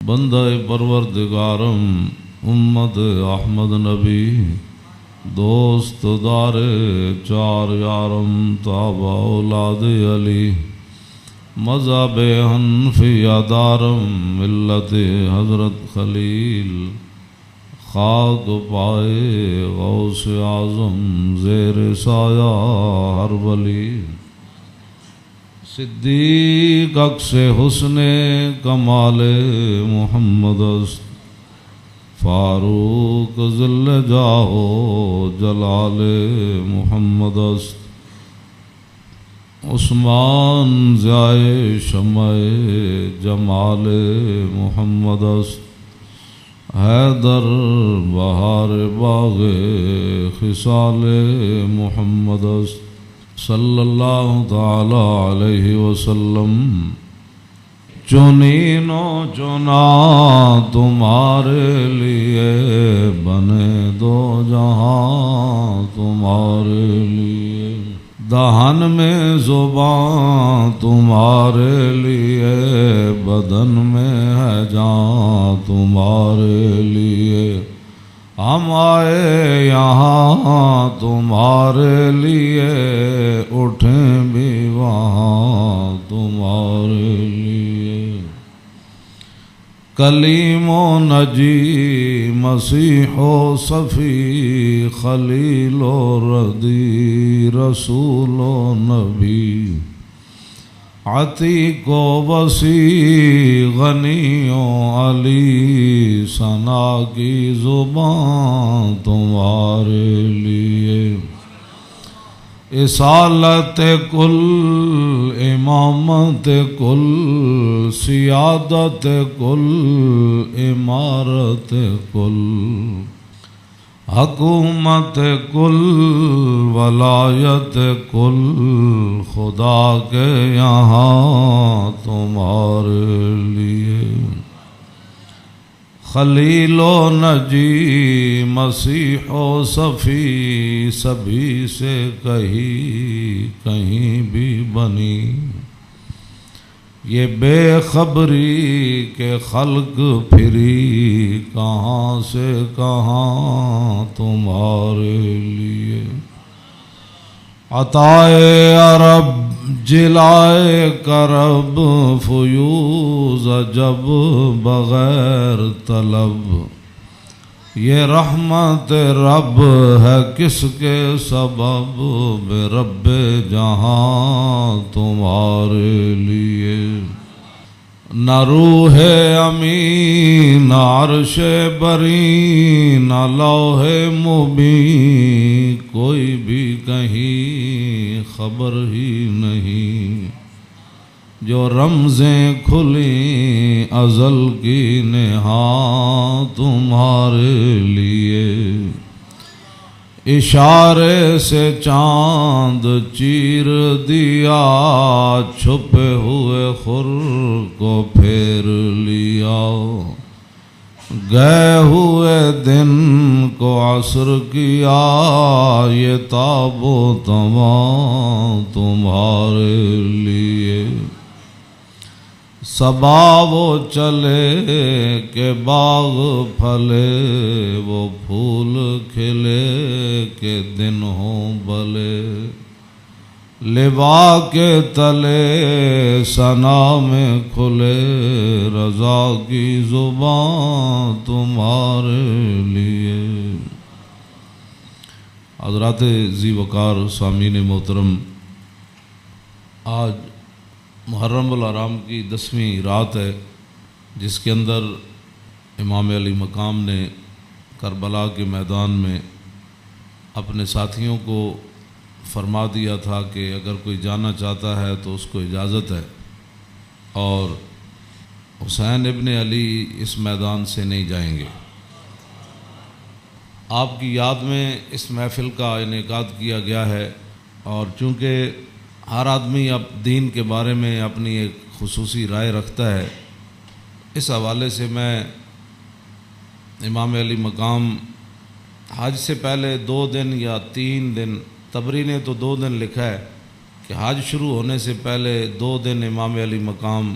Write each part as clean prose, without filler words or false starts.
بندہ پروردگارم امت احمد نبی دوست دار چار یارم تابع اولاد علی مذہب حنفیہ دارم ملت حضرت خلیل خاک پائے غوث اعظم زیر سایہ ہر ولی صدیق عکس حسن کمال محمد است فاروق ذل جاہ جلال محمد است عثمان ضیاء شمع جمال محمد است حیدر بہار باغ خصال محمد است صلی اللہ تعالی علیہ وسلم چنین و چنا تمہارے لیے بنے دو جہاں تمہارے لیے دہن میں زبان تمہارے لیے بدن میں ہے جان تمہارے لیے ہم آئے یہاں تمہارے لیے اٹھیں بھی وہاں تمہارے لیے کلیم و نجی مسیح و صفی خلیل و ردی رسول و نبی عتیق و وسیع غنی و علی ثنا کی زبان تمہارے لیے اصالت کل امامت کل سیادت کل امارت کل حکومت کل ولایت کل خدا کے یہاں تمہارے لیے خلیل و نجی مسیح و صفی سبھی سے کہیں بھی بنی یہ بے خبری کے خلق پھری کہاں سے کہاں تمہارے لیے عطائے عرب جلائے کرب فیوز جب بغیر طلب یہ رحمت رب ہے کس کے سبب بے رب جہاں تمہارے لیے نہ روح امین نہ عرش بری نہ لوح مبین کوئی بھی کہیں خبر ہی نہیں جو رمزیں کھلیں ازل کی نہاں تمہارے لیے اشارے سے چاند چیر دیا چھپے ہوئے خور کو پھیر لیا گئے ہوئے دن کو عصر کیا یہ تاب و تمام تمہارے لیے صبا وہ چلے کہ باغ پھلے وہ پھول کھلے کہ دن ہوں بلے لبا کے تلے ثنا میں کھلے رضا کی زبان تمہارے لیے حضرات ذی وقار سامعین محترم آج محرم الحرام کی 10ویں رات ہے جس کے اندر امام علی مقام نے کربلا کے میدان میں اپنے ساتھیوں کو فرما دیا تھا کہ اگر کوئی جانا چاہتا ہے تو اس کو اجازت ہے اور حسین ابن علی اس میدان سے نہیں جائیں گے۔ آپ کی یاد میں اس محفل کا انعقاد کیا گیا ہے اور چونکہ ہر آدمی اب دین کے بارے میں اپنی ایک خصوصی رائے رکھتا ہے، اس حوالے سے میں امام علی مقام حج سے پہلے 2 دن یا 3 دن، طبری نے تو 2 دن لکھا ہے کہ حج شروع ہونے سے پہلے 2 دن امام علی مقام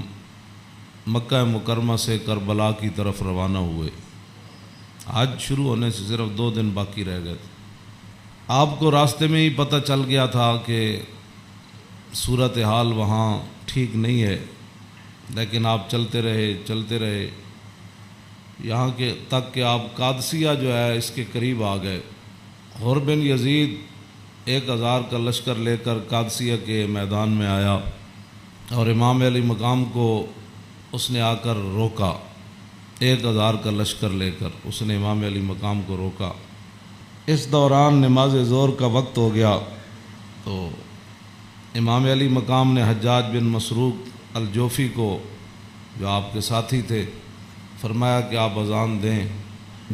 مکہ مکرمہ سے کربلا کی طرف روانہ ہوئے۔ حج شروع ہونے سے صرف 2 دن باقی رہ گئے تھے۔ آپ کو راستے میں ہی پتہ چل گیا تھا کہ صورتحال وہاں ٹھیک نہیں ہے، لیکن آپ چلتے رہے یہاں کے تک کہ آپ قادسیہ جو ہے اس کے قریب آ گئے۔ حر بن یزید 1000 کا لشکر لے کر قادسیہ کے میدان میں آیا اور امام علی مقام کو اس نے آ کر روکا۔ 1000 کا لشکر لے کر اس نے امام علی مقام کو روکا۔ اس دوران نماز ظہر کا وقت ہو گیا تو امام علی مقام نے حجاج بن مسروق الجوفی کو، جو آپ کے ساتھی تھے، فرمایا کہ آپ اذان دیں۔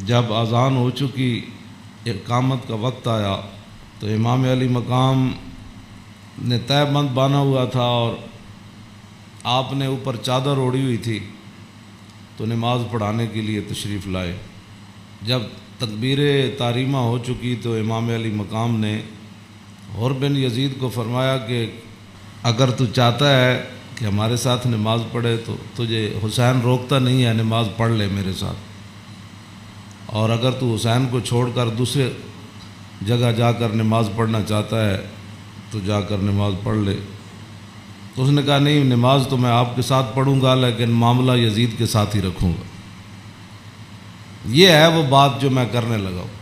جب اذان ہو چکی، اقامت کا وقت آیا تو امام علی مقام نے تہہ بند باندھا ہوا تھا اور آپ نے اوپر چادر اوڑھی ہوئی تھی، تو نماز پڑھانے کے لیے تشریف لائے۔ جب تکبیر تحریمہ ہو چکی تو امام علی مقام نے حر بن یزید کو فرمایا کہ اگر تو چاہتا ہے کہ ہمارے ساتھ نماز پڑھے تو تجھے حسین روکتا نہیں ہے، نماز پڑھ لے میرے ساتھ، اور اگر تو حسین کو چھوڑ کر دوسرے جگہ جا کر نماز پڑھنا چاہتا ہے تو جا کر نماز پڑھ لے۔ تو اس نے کہا نہیں، نماز تو میں آپ کے ساتھ پڑھوں گا لیکن معاملہ یزید کے ساتھ ہی رکھوں گا۔ یہ ہے وہ بات جو میں کرنے لگا ہوں۔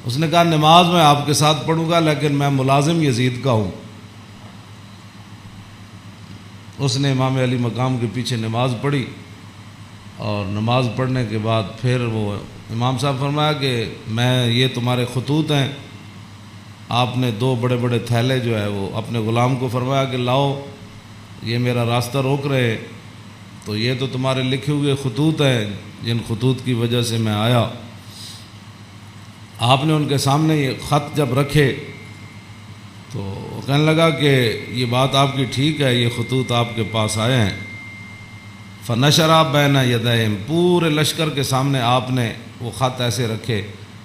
اس نے کہا نماز میں آپ کے ساتھ پڑھوں گا لیکن میں ملازم یزید کا ہوں۔ اس نے امام علی مقام کے پیچھے نماز پڑھی، اور نماز پڑھنے کے بعد پھر وہ امام صاحب فرمایا کہ میں یہ تمہارے خطوط ہیں۔ آپ نے 2 بڑے بڑے تھیلے جو ہے وہ اپنے غلام کو فرمایا کہ لاؤ، یہ میرا راستہ روک رہے، تو یہ تو تمہارے لکھے ہوئے خطوط ہیں جن خطوط کی وجہ سے میں آیا۔ آپ نے ان کے سامنے یہ خط جب رکھے تو وہ کہنے لگا کہ یہ بات آپ کی ٹھیک ہے، یہ خطوط آپ کے پاس آئے ہیں۔ فنشرا بین یدیہم، پورے لشکر کے سامنے آپ نے وہ خط ایسے رکھے،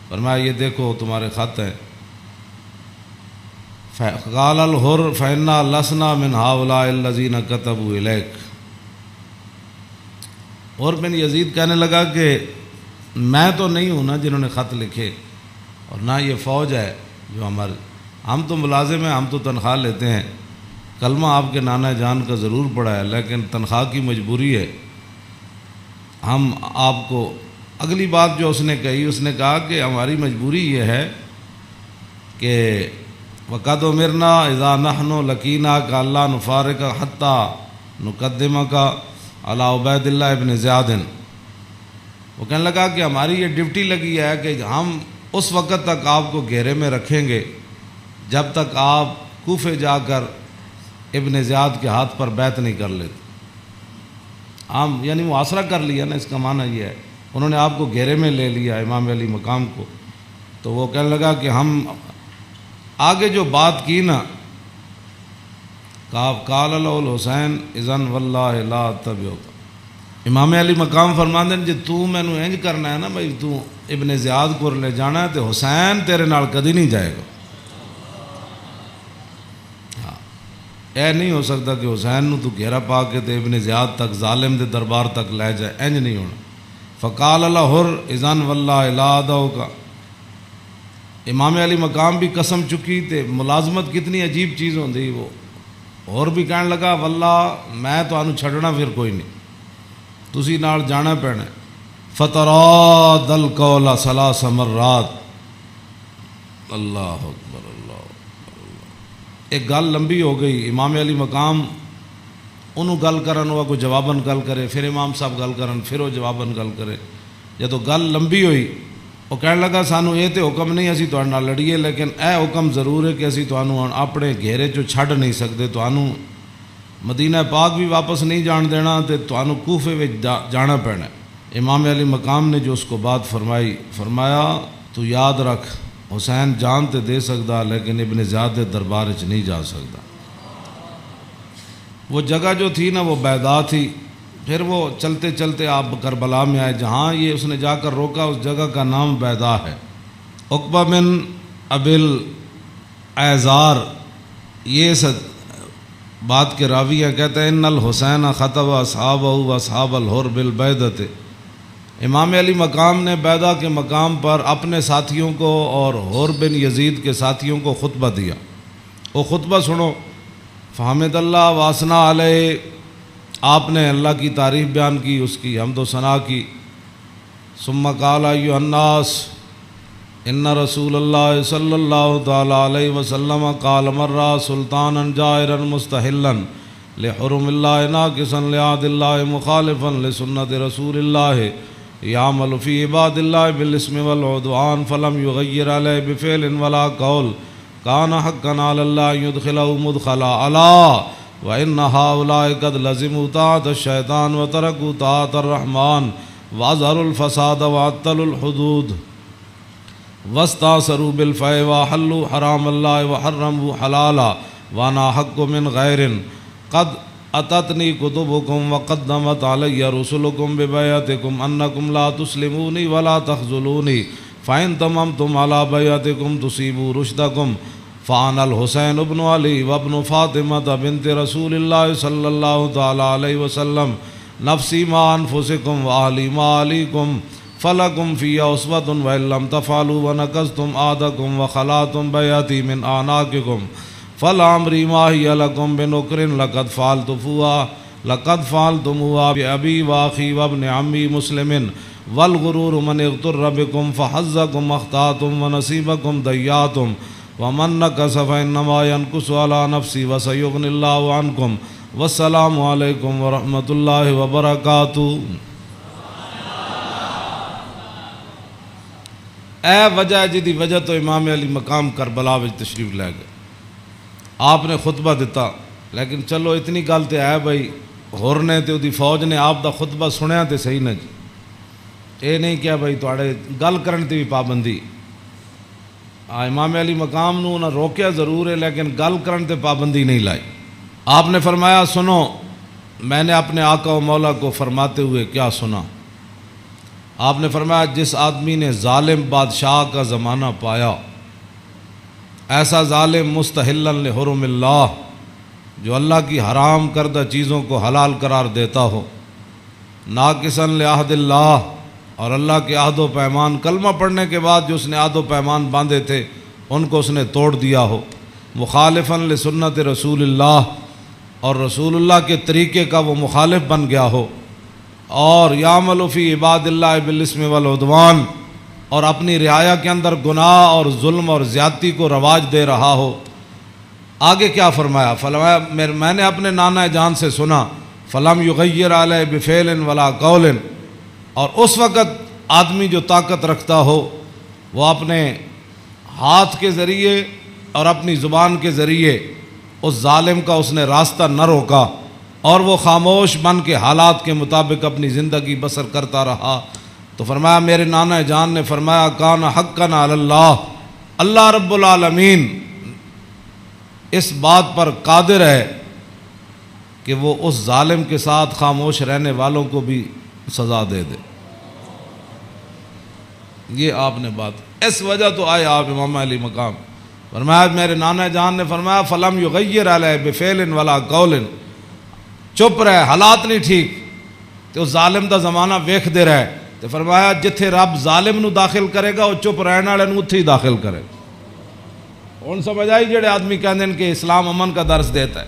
فرمایا یہ دیکھو تمہارے خط ہیں۔ قال الحر فإنا لسنا من هؤلاء الذين كتبوا إليك۔ اور بن یزید کہنے لگا کہ میں تو نہیں ہوں نا جنہوں نے خط لکھے، اور نہ یہ فوج ہے جو ہم تو ملازم ہیں، ہم تو تنخواہ لیتے ہیں، کلمہ آپ کے نانا جان کا ضرور پڑا ہے لیکن تنخواہ کی مجبوری ہے۔ ہم آپ کو اگلی بات جو اس نے کہی، اس نے کہا کہ ہماری مجبوری یہ ہے کہ وقد امرنا اذا نحن لقیناک الا نفارق حتی نقدمک علی عبید اللہ ابن زیاد۔ وہ کہنے لگا کہ ہماری یہ ڈیوٹی لگی ہے کہ ہم اس وقت تک آپ کو گھیرے میں رکھیں گے جب تک آپ کوفے جا کر ابن زیاد کے ہاتھ پر بیعت نہیں کر لیتے۔ ہم یعنی محاصرہ کر لیا نا، اس کا معنی یہ ہے انہوں نے آپ کو گھیرے میں لے لیا امام علی مقام کو۔ تو وہ کہنے لگا کہ ہم آگے جو بات کی نا، قال له الحسین اذن واللہ لا اتبعک، امام علی مقام فرماندے ہیں جے تو مینوں انج کرنا ہے نا بھائی تو ابن زیاد کو لے جانا ہے تو حسین تیرے نال کدی نہیں جائے گا۔ اے نہیں ہو سکتا کہ حسین نو تو گھیرا پا کے تے ابن زیاد تک ظالم دے دربار تک لے جائے، انج نہیں ہونا۔ فقال الحر اذن واللہ لا ادعوک، امام علی مقام بھی قسم چکی تے ملازمت کتنی عجیب چیز ہوندی، وہ اور بھی کہنے لگا واللہ میں تانوں چھڈنا پھر کوئی نہیں، تسی نال جانا پینا۔ فتراد القول 3 مرات، اللہ اکبر اللہ اکبر۔ ایک گل لمبی ہو گئی، امام علی مقام انہوں گل کرن ہوا کوئی جواباً گل کرے، پھر امام صاحب گل کرن پھر وہ جواباً گل کرے۔ جدو گل لمبی ہوئی وہ کہنے لگا سانو یہ تو حکم نہیں اسی تہاڈے نال لڑیے، لیکن اے حکم ضرور ہے کہ اسی تانوں اپنے گھیرے چوں چھڈ نہیں سکتے، تانوں مدینہ پاک بھی واپس نہیں جان دینا تے تانوں کوفے وچ جانا پینا۔ امام علی مقام نے جو اس کو بات فرمائی، فرمایا تو یاد رکھ حسین جان تے دے سکتا لیکن ابن زیاد دے دربار وچ نہیں جا سکتا۔ وہ جگہ جو تھی نا وہ بیضا تھی۔ پھر وہ چلتے چلتے آپ کربلا میں آئے، جہاں یہ اس نے جا کر روکا اس جگہ کا نام بیضا ہے۔ عقبہ بن ابی الایزار یہ بات کے راوی ہیں، کہتے ہیں ان الحسین خطب اصحابہ و اصحاب الحر بالبیدۃ، امام علی مقام نے بیدہ کے مقام پر اپنے ساتھیوں کو اور حر بن یزید کے ساتھیوں کو خطبہ دیا۔ وہ خطبہ سنو، فحمد اللہ واسنا علیہ، آپ نے اللہ کی تعریف بیان کی، اس کی حمد و ثنا کی۔ ثم قال ایھا الناس ان رسول اللہ صلی اللہ تعالی علیہ وسلم قال مرہ سلطانا جائرا مستحلا لحرم اللہ ناقصا لعہد اللہ مخالفا لسنت رسول اللہ یعمل فی عباد اللہ بالاسم والعدوان فلم یغیر علیہ بفعل ولا قول کان حقا علی اللہ یدخلہ مدخلا علا وان ہؤلاء قد لزموا طاعۃ الشیطان وترکوا طاعۃ الرحمن واظہروا الفساد وعطلوا الحدود واستاثروا بالفیء وحلوا حرام اللہ وحرموا حلالا وانا حق من غیر قد اتتنی کتبکم وقدمت علی رسلکم ببیعتکم انکم لا تسلمونی ولا تخذلونی فإن تممتم على بیعتکم تصیبوا رشدکم فانا الحسین ابن علی وابن فاطمہ بنت رسول اللہ صلی اللہ تعالی علیہ وسلم نفسی ما انفسکم واہلی ما علیکم فلکم فی اسوۃ وإن لم تفعلوا ونقضتم عہدکم وخلعتم بیعتی من اعناقکم فلعمری ما ہی لکم بنکر لقد فعلتموها بأبی واخی وابن عمی مسلم والغرور من اغتر بکم فحظکم اخطأتم ونصیبکم ضیعتم ومن نکث فإنما ينکث علی نفسی وسیغنی اللہ عنکم والسلام علیکم ورحمۃ اللہ وبرکاتہ۔ اے وجہ جدی وجہ تو امام علی مقام کربلا وچ تشریف لے گئے، آپ نے خطبہ دیتا، لیکن چلو اتنی گل تے ہے بھائی ہور نے تے دی فوج نے آپ دا خطبہ سنیا تے صحیح نہ جی، اے نہیں کیا بھائی تواڈے گل کرن تے بھی پابندی۔ امام علی مقام نو نہ روکیا ضرور ہے لیکن گل کرن تے پابندی نہیں لائی۔ آپ نے فرمایا سنو، میں نے اپنے آقا و مولا کو فرماتے ہوئے کیا سنا؟ آپ نے فرمایا جس آدمی نے ظالم بادشاہ کا زمانہ پایا، ایسا ظالم مستحلا لحرم اللہ، جو اللہ کی حرام کردہ چیزوں کو حلال قرار دیتا ہو، ناقصا لعہد اللہ، اور اللہ کے عہد و پیمان، کلمہ پڑھنے کے بعد جو اس نے عہد و پیمان باندھے تھے ان کو اس نے توڑ دیا ہو، مخالفا لسنت رسول اللہ، اور رسول اللہ کے طریقے کا وہ مخالف بن گیا ہو، اور یعمل فی عباد اللہ بالاسم والعدوان، اور اپنی رعایا کے اندر گناہ اور ظلم اور زیادتی کو رواج دے رہا ہو۔ آگے کیا فرمایا؟ فرمایا میں نے اپنے نانا جان سے سنا، فلم یغیر علیہ بفعل ولا قول، اور اس وقت آدمی جو طاقت رکھتا ہو وہ اپنے ہاتھ کے ذریعے اور اپنی زبان کے ذریعے اس ظالم کا اس نے راستہ نہ روکا، اور وہ خاموش بن کے حالات کے مطابق اپنی زندگی بسر کرتا رہا، تو فرمایا میرے نانا جان نے فرمایا کان حقا علی اللہ، اللہ رب العالمین اس بات پر قادر ہے کہ وہ اس ظالم کے ساتھ خاموش رہنے والوں کو بھی سزا دے دے۔ یہ آپ نے بات، اس وجہ تو آئے آپ امام علی مقام، فرمایا میرے نانا جان نے فرمایا فلم یغیر علیہ بفعل ولا قول، چپ رہے، حالات نہیں ٹھیک تو ظالم دا زمانہ ویکھ دے رہے، تو فرمایا جتھے رب ظالم نو داخل کرے گا وہ چپ رہنے والے نو اتھے ہی داخل کرے گا۔ ہن سمجھ آئی جڑے آدمی کہندے ہیں کہ اسلام امن کا درس دیتا ہے،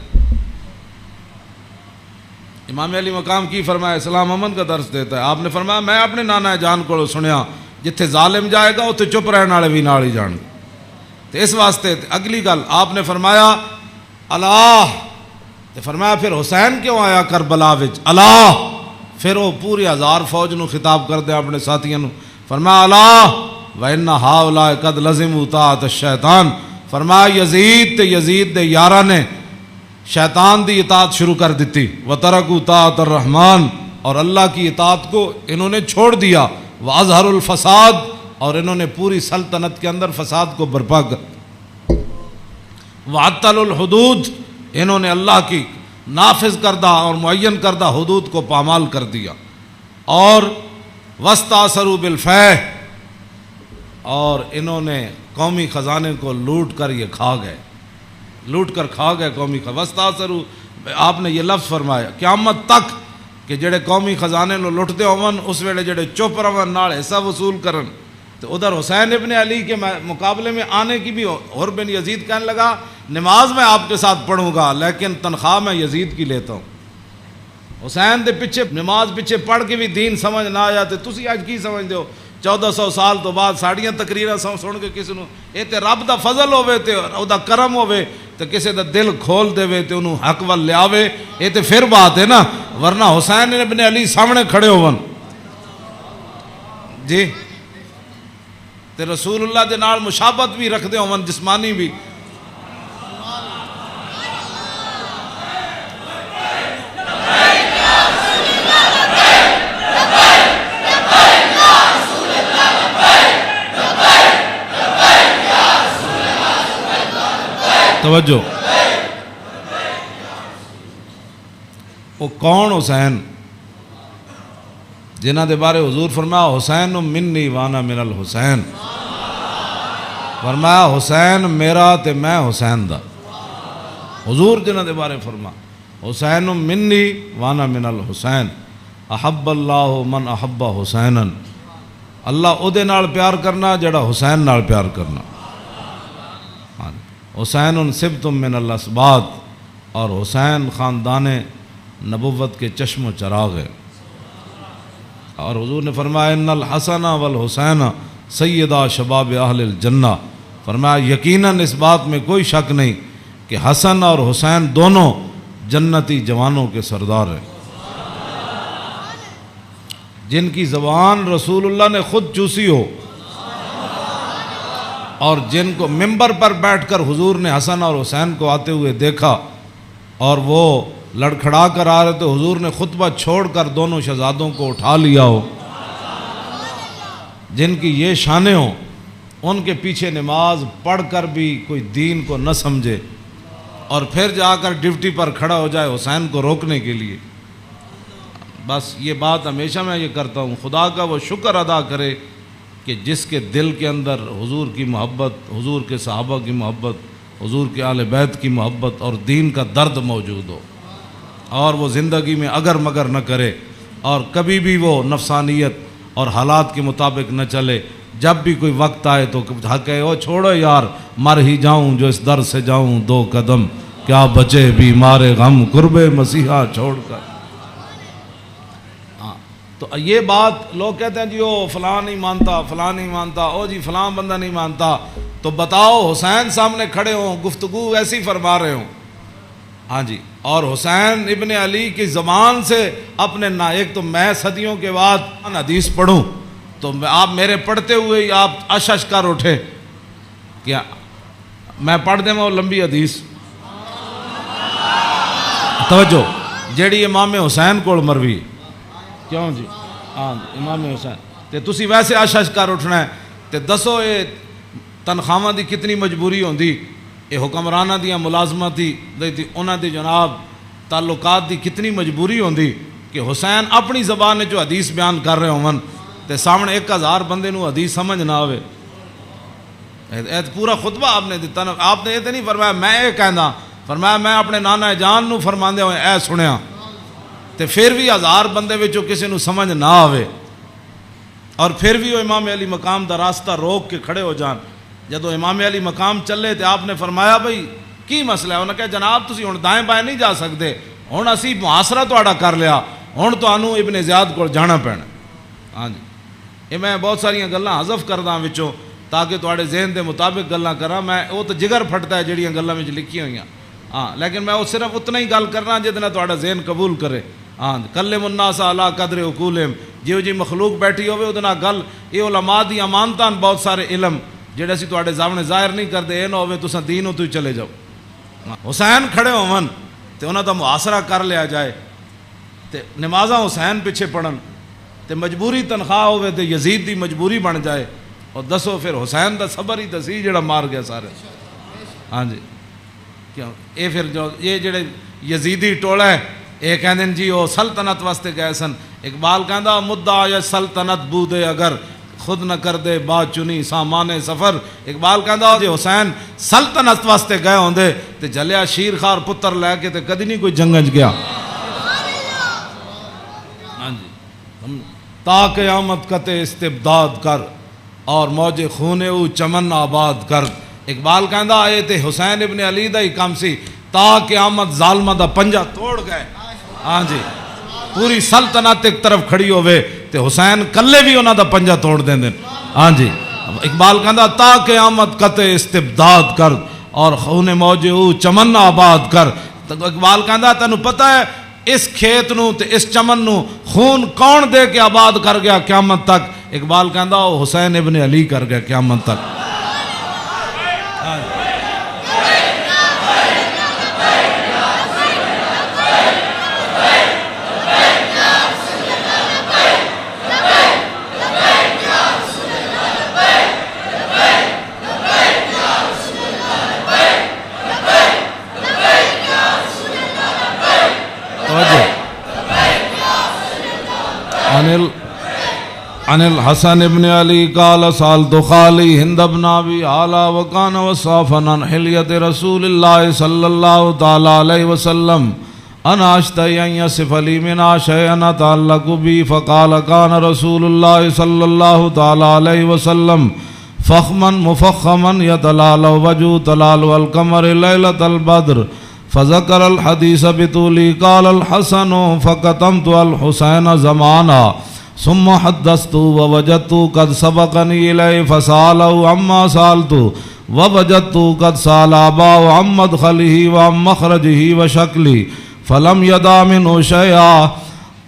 امام علی مقام کی فرمایا اسلام امن کا درس دیتا ہے؟ آپ نے فرمایا میں اپنے نانا جان کو سنیا جتھے ظالم جائے گا اتھے چپ رہنے والے بھی نال ہی جان گے۔ تو اس واسطے اگلی گل آپ نے فرمایا اللہ، تو فرمایا پھر حسین کیوں آیا کربلا وچ؟ اللہ، پھر وہ پوری ہزار فوج نو خطاب کر دیا اپنے ساتھیوں نو، فرمایا اللہ وَإِنَّ هَؤُلَاءِ قَدْ لَزِمُوا طَاعَةَ الشَّيْطَانِ، فرمایا یزید تے یزید دے یاراں نے شیطان دی اطاعت شروع کر دیتی، وَتَرَكُوا طَاعَةَ الرَّحْمَنِ، اور اللہ کی اطاعت کو انہوں نے چھوڑ دیا، وَأَظْهَرُوا الْفَسَادِ، اور انہوں نے پوری سلطنت کے اندر فساد کو برپا کر، وَعَطَّلُوا الْحُدُودِ، انہوں نے اللہ کی نافذ کردہ اور معین کردہ حدود کو پامال کر دیا، اور وَاسْتَأْثَرُوا بِالْفَيْءِ، اور انہوں نے قومی خزانے کو لوٹ کر یہ کھا گئے، لوٹ کر کھا گئے قومی خزانے، وَاسْتَأْثَرُوا آپ نے یہ لفظ فرمایا قیامت تک کہ جڑے قومی خزانے نو لٹتے ہون اس ویلے جڑے چپ رہن نال حصہ وصول کرن. تو ادھر حسین ابن علی کے مقابلے میں آنے کی بھی اور بن یزید کہنے لگا نماز میں آپ کے ساتھ پڑھوں گا لیکن تنخواہ میں یزید کی لیتا ہوں. حسین دے پیچھے نماز پیچھے پڑھ کے بھی دین سمجھ نہ آیا تے تسی اج کی سمجھدے ہو 1400 سال تو بعد ساڑیاں تقریراں سن کے کسی نو اے تے رب دا فضل ہوے تے او دا کرم ہوے تے کسی دا دل کھول دے تے انہوں حق ول لیاوے اے تے پھر بات ہے نا. ورنہ حسین ابن علی سامنے کھڑے ہون جی تے رسول اللہ دے نال مشابہت بھی رکھدے ہون جسمانی بھی. توجہ وہ کون حسین جنہ دے بارے حضور فرمایا حسین منی وانا من الحسین. فرمایا حسین میرا تے میں حسین دا. حضور جنہ دے بارے فرما حسین منی وانا من الحسین احب اللہ من احب حسینا. اللہ او دے نال پیار کرنا جڑا حسین نال پیار کرنا. حسین سبت من الاسباط اور حسین خاندان نبوت کے چشم و چراغ ہے. اور حضور نے فرمایا ان الحسن والحسین سیدہ شباب اہل الجنہ. فرمایا یقیناً اس بات میں کوئی شک نہیں کہ حسن اور حسین دونوں جنتی جوانوں کے سردار ہیں جن کی زبان رسول اللہ نے خود چوسی ہو اور جن کو ممبر پر بیٹھ کر حضور نے حسن اور حسین کو آتے ہوئے دیکھا اور وہ لڑکھڑا کر آ رہے تو حضور نے خطبہ چھوڑ کر دونوں شہزادوں کو اٹھا لیا ہو. جن کی یہ شانیں ہوں ان کے پیچھے نماز پڑھ کر بھی کوئی دین کو نہ سمجھے اور پھر جا کر ڈیوٹی پر کھڑا ہو جائے حسین کو روکنے کے لیے. بس یہ بات ہمیشہ میں یہ کرتا ہوں خدا کا وہ شکر ادا کرے کہ جس کے دل کے اندر حضور کی محبت حضور کے صحابہ کی محبت حضور کے اہل بیت کی محبت اور دین کا درد موجود ہو اور وہ زندگی میں اگر مگر نہ کرے اور کبھی بھی وہ نفسانیت اور حالات کے مطابق نہ چلے. جب بھی کوئی وقت آئے تو کہے او چھوڑو یار مر ہی جاؤں جو اس در سے جاؤں 2 قدم کیا بچے بیمار غم قرب مسیحا چھوڑ کر. تو یہ بات لوگ کہتے ہیں جی او فلاں نہیں مانتا او جی فلاں بندہ نہیں مانتا. تو بتاؤ حسین سامنے کھڑے ہوں گفتگو ایسی فرما رہے ہوں ہاں جی اور حسین ابن علی کی زبان سے اپنے ایک تو میں صدیوں کے بعد حدیث پڑھوں تو آپ میرے پڑھتے ہوئے ہی آپ اشش کر اٹھے کیا میں پڑھ دیں وہ لمبی حدیث. توجہ جیڑی امام حسین کو مروی کیوں جی ہاں امام حسین تے تسی ویسے اشش کر اٹھنا ہے تے دسو یہ تنخواہ دی کتنی مجبوری ہوندی یہ حکمرانہ دیاں ملازمت دی انہاں دی جناب تعلقات دی کتنی مجبوری ہوندی کہ حسین اپنی زبان جو حدیث بیان کر رہے ہوں تے سامنے 1000 بندے نو حدیث سمجھ نہ آوے. پورا خطبہ آپ نے دیتا نا آپ نے یہ تو نہیں فرمایا میں یہ کہنا فرمایا میں اپنے نانا جان نو فرماندے ہوئے اے سنیا تے پھر بھی 1000 بندے وچوں کسی نو سمجھ نہ آوے اور پھر بھی وہ امام علی مقام دا راستہ روک کے کھڑے ہو جان. جدو امام علی مقام چلے تے آپ نے فرمایا بھئی کی مسئلہ ہے. انہوں نے کہا جناب تسی ہن دائیں بائیں نہیں جا سکتے ہن اسی محاصرہ تہاڈا کر لیا ہن تانوں ابن زیاد کول جانا پینا. ہاں جی یہ میں بہت ساری گلاں حذف کردا وچوں تاکہ تہاڈے ذہن دے مطابق گلاں کراں. میں وہ تو جگر پھٹتا ہے جڑیاں گلاں وچ لکھی ہوئیاں ہاں لیکن میں وہ صرف اتنا ہی گل کرنا جہدے نال تہاڈا ذہن قبول کرے. ہاں کلم الناس علی قدر عقولہم جیو جی مخلوق بیٹھی ہوے اودے نال گل یہ علماء دی امانتاں بہت سارے علم جڑے اسی تہاڈے سامنے ظاہر نہیں کردے اے نہ ہوے تساں دینوں تو چلے جاؤ. حسین کھڑے ہون تے انہاں دا محاصرہ کر لیا جائے تے نمازاں حسین پیچھے پڑھن تے مجبوری تنخواہ ہوے تے یزید دی مجبوری بن جائے اور دسو پھر حسین دا صبر ہی دسی جڑا مار گیا سارے. ہاں جی کیوں اے پھر جو یہ جڑے یزیدی ٹولا ہے یہ کہندے جی وہ سلطنت واسطے گئے سن. اقبال کہندا مدعا یا سلطنت بودے اگر خود نہ کر دے با چنی سامان سفر. اقبال کہندا جے حسین سلطنت واسطے گئے ہوندے تے جلیا شیر خار پتر لے کے تے کدی نہیں کوئی جنگج گیا. ہاں جی تا قیامت قطع استبداد کر اور موج خون او چمن آباد کر. اقبال کہندا اے تے حسین ابن علی دا ہی کام سی تا قیامت ظالمہ دا پنجا توڑ گئے. ہاں جی پوری سلطنت ایک طرف کھڑی ہوئے تے حسین کلے بھی انہاں دا پنجا توڑ دیں دیں. ہاں جی اقبال کہندا تا قیامت قطع استبداد کر اور خون موج او چمن آباد کر. اقبال کہندا تینوں پتہ ہے اس کھیت نو تے اس چمن نو خون کون دے کے آباد کر گیا قیامت تک؟ اقبال کہندا وہ حسین ابن علی کر گیا قیامت تک. عن الحسن ابن علی قال سالت خالی ہند بن ابی اعلی وکان وصافا عن حلیت رسول اللہ صلی اللہ تعالی علیہ وسلم انا اشتہی ان یصف لی منا شیئا تعلق بی فقال کان رسول اللہ صلی اللہ تعالی علیہ وسلم فخما مفخما یتلال وجو تلال القمر لیلۃ البدر فذکر الحدیث بطولی قال الحسن فقتمت الحسین زمانا ثم حدثت ووجدت قد سبقني إليه فسأله عما سألت ووجدت قد سأل أباه عن مدخله وعن مخرجه وشكله فلم يدع منه شيئا.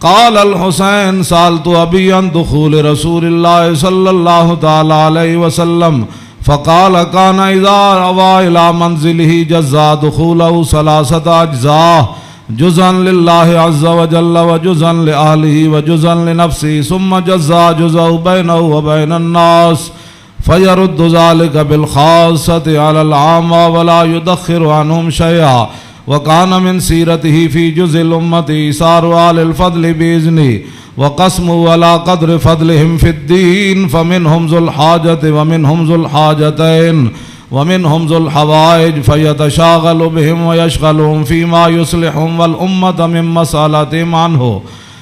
قال الحسين سألت أبي عن دخول رسول الله صلى الله تعالى عليه وسلم فقال كان إذا أوى إلى منزله جزا دخوله 3 أجزاء جزءا لله عز وجل وجزءا لأهله وجزءا لنفسه ثم جزا جزء بينه وبين الناس فيرد ذلك بالخاصة على العامة ولا يدخر عنهم شيئا. وكان من سيرته في جزء الأمة إيثار أهل الفضل بإذنه وقسمه على قدر فضلهم في الدين فمنهم ذو الحاجة ومنهم ذو الحاجتين ومنهم ذو الحوائج فيتشاغل بهم ويشغلهم فيما يصلحهم والأمة من مسألتهم عنه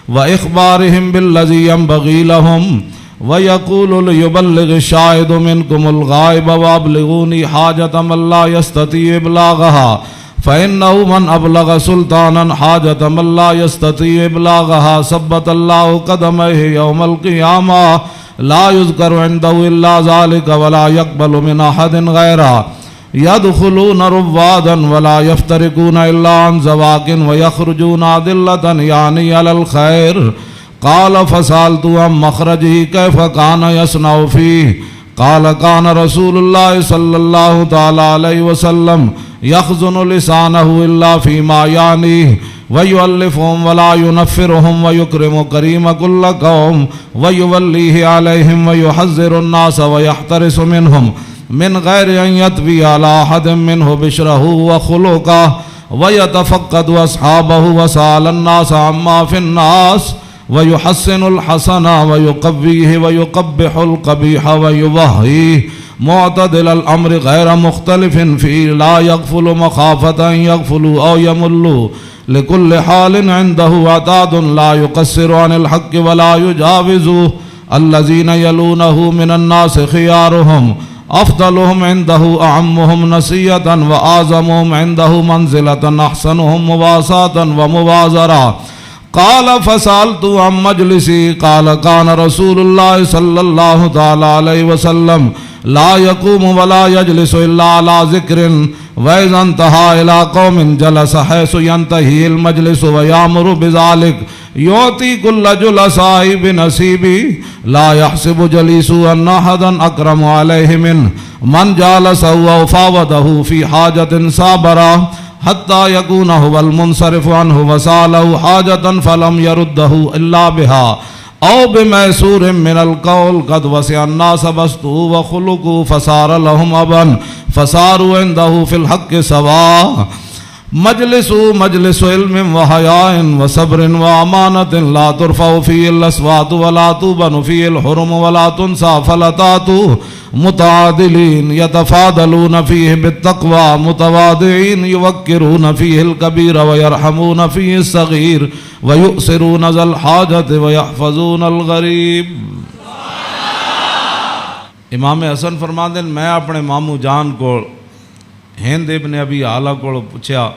وإخبارهم بالذي ينبغي لهم ويقول ليبلغ الشاهد منكم الغائب وأبلغوني حاجة من لا يستطيع إبلاغها فإنه من أبلغ سلطانا حاجة من لا يستطيع إبلاغها ثبت الله قدميه يوم القيامة لا يذكر عنده إلا ذلك ولا يقبل من أحد غيره يدخلون روادا ولا يفترقون إلا عن زواق ويخرجون أدلة يعني على الخير. قال فسألت عن مخرجه كيف كان يصنع فيه قال كان رسول الله صلى الله تعالى عليه وسلم يخزن لسانه إلا فيما يعنيه ويؤلفهم ولا ينفرهم ويكرم كريم كل قوم ويوليه عليهم ويحذر الناس ويحترس منهم من غير أن يطوي على أحد منه بشره وخلقه ويتفقد أصحابه وسأل الناس عما في الناس ويحسن الحسن ويقويه ويقبح القبيح ويوهيه معتدل الأمر غير مختلف فيه لا يغفل مخافة أن يغفلوا أو يملوا لكل حال عنده عتاد لا يقصر عن الحق ولا يجاوزه الذين يلونه من الناس خيارهم أفضلهم عنده أعمهم نسية وأعظمهم عنده منزلة أحسنهم مواساة ومبازرة. قال فسألت عن مجلسي قال كان رسول الله صلى الله تعالى عليه وسلم لا يقوم ولا يجلس إلا على ذكر وإذا انتهى إلى قوم جلس حيث ينتهي المجلس ويأمر بذلك يعطي كل جلساء بنصيبه لا يحسب جليسه أن أحدا أكرم عليه منه من جالسه وفاوضه في حاجة صابرة حتى يكون هو المنصرف عنه وسأله حاجة فلم يرده إلا بها أو بميسور من القول قد وسع الناس بسطه وخلقه فصار لهم أبا فصاروا عنده في الحق سواء مجلس علم و حیاء و صبر و امانت لا ترفع فیہ الاصوات ولا تبن فیہ الحرم ولا تنسى فلتات متعادلین یتفاضلون فیہ بالتقوى متواضعین یوقرون فیہ الکبیر ویرحمون فیہ الصغیر ویؤثرون ذا الحاجۃ ویحفظون الغریب۔ امام حسن فرماندے میں اپنے ماموں جان کو ہند ابن ابی آلہ کو پوچھا،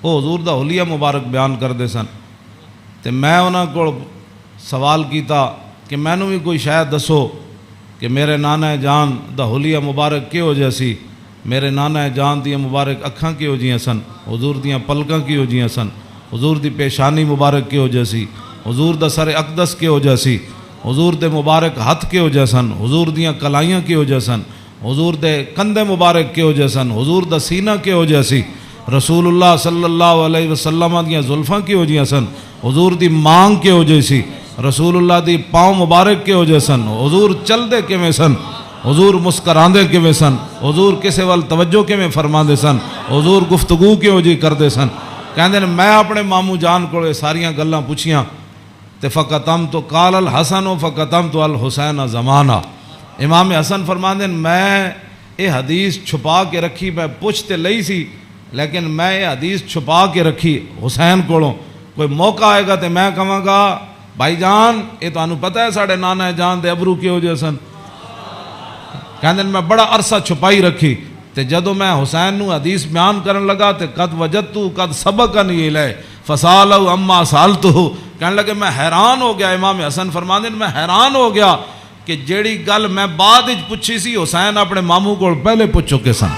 وہ حضور دا حلیہ مبارک بیان کردے سن، تے میں انہاں کو سوال کیتا کہ مینوں بھی کوئی شاید دسو کہ میرے نانا جان دا حلیہ مبارک کہو جہا سی، میرے نانا جان دیاں مبارک اکھاں کہو جیاں سن، حضور دیاں پلکاں کہو جیاں سن، حضور دی پیشانی مبارک کہو جہا سی، حضور دا سر اقدس کہو جہا سی، حضور دے مبارک ہتھ کہو جہا سن، حضور دیاں کلائیاں کہو جہا سن، حضور دے کندھے مبارک کہو جہا سن، حضور دا سینہ کہو جہا سی، رسول اللہ صلی اللہ علیہ وسلم دیاں زلفاں کہو جہا سن، حضور دی مانگ کہو جہی سی، رسول اللہ دی پاؤں مبارک کہو جہا سن، حضور چل دے کیویں سن، حضور مسکراندے کیویں سن، حضور کسے وال توجہ کیویں فرماندے سن، حضور گفتگو کہو جی کردے سن۔ کہندے نے میں اپنے ماموں جان کو ساریاں گلاں پوچھیاں تے فقطم تو قال الحسن فقطم تو الحسین زمانہ۔ امام حسن فرماندے میں یہ حدیث چھپا کے رکھی، میں پوچھ تے لئی سی لیکن میں یہ حدیث چھپا کے رکھی حسین کولوں، کوئی موقع آئے گا تے میں کہاں گا بھائی جان یہ تانوں پتہ ہے ساڑھے نانا جان دے ابرو کہو جے سن، کہندے میں بڑا عرصہ چھپائی رکھی، تے جدو میں حسین نو حدیث بیان کرن لگا تے قد وجدتو قد سبقنی الیہ فسالو اما سالتو، کہنے لگے میں حیران ہو گیا۔ امام حسن فرماندے میں حیران ہو گیا کہ جیڑی گل میں بعد وچ پوچھی سی حسین اپنے ماموں کو پہلے پوچھ چکے سن۔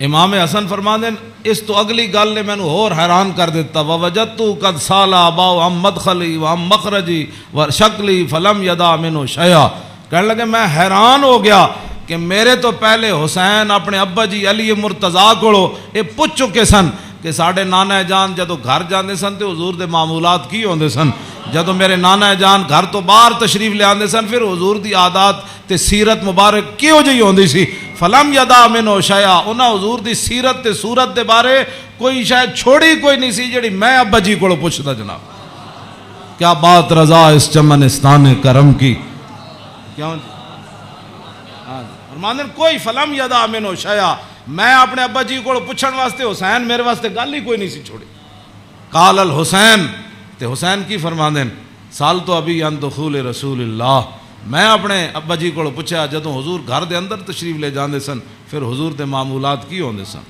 امام حسن فرماندے اس تو اگلی گل نے مینوں اور حیران کر دیتا، ووجدت قد سال اباؤ عن مدخلی وعن مخرجی وشکلی فلم یدا منہ شیئا، کہنے لگے میں حیران ہو گیا کہ میرے تو پہلے حسین اپنے ابا جی علی مرتضیٰ کو یہ پوچھ چکے سن کہ ساڑھے نانا جان جدو گھر جاندے سن تے حضور دے معمولات کی ہوندے سن، جدو میرے نانا جان گھر تو باہر تشریف لے آندے سن پھر حضور دی عادات تے سیرت مبارک کیوں جی ہوندی سی، فلم یدا منہ شیئا، انہاں حضور دی سیرت تے صورت دے بارے کوئی شاید چھوڑی کوئی نہیں سی جڑی میں ابا جی کو پوچھتا جناب۔ کیا بات رضا اس چمنستان کرم کی، کیوں فرماندے کوئی فلم یدا منہ شیئا، میں اپنے ابا جی کو پوچھن واسطے حسین میرے واسطے گل ہی کوئی نہیں سی چھوڑی۔ قال الحسین، تے حسین کی فرماندے سال تو ابھی ان دخول رسول اللہ، میں اپنے ابا جی کو پوچھا جدوں حضور گھر دے اندر تشریف لے جاندے سن پھر حضور دے معمولات کی ہوندے سن،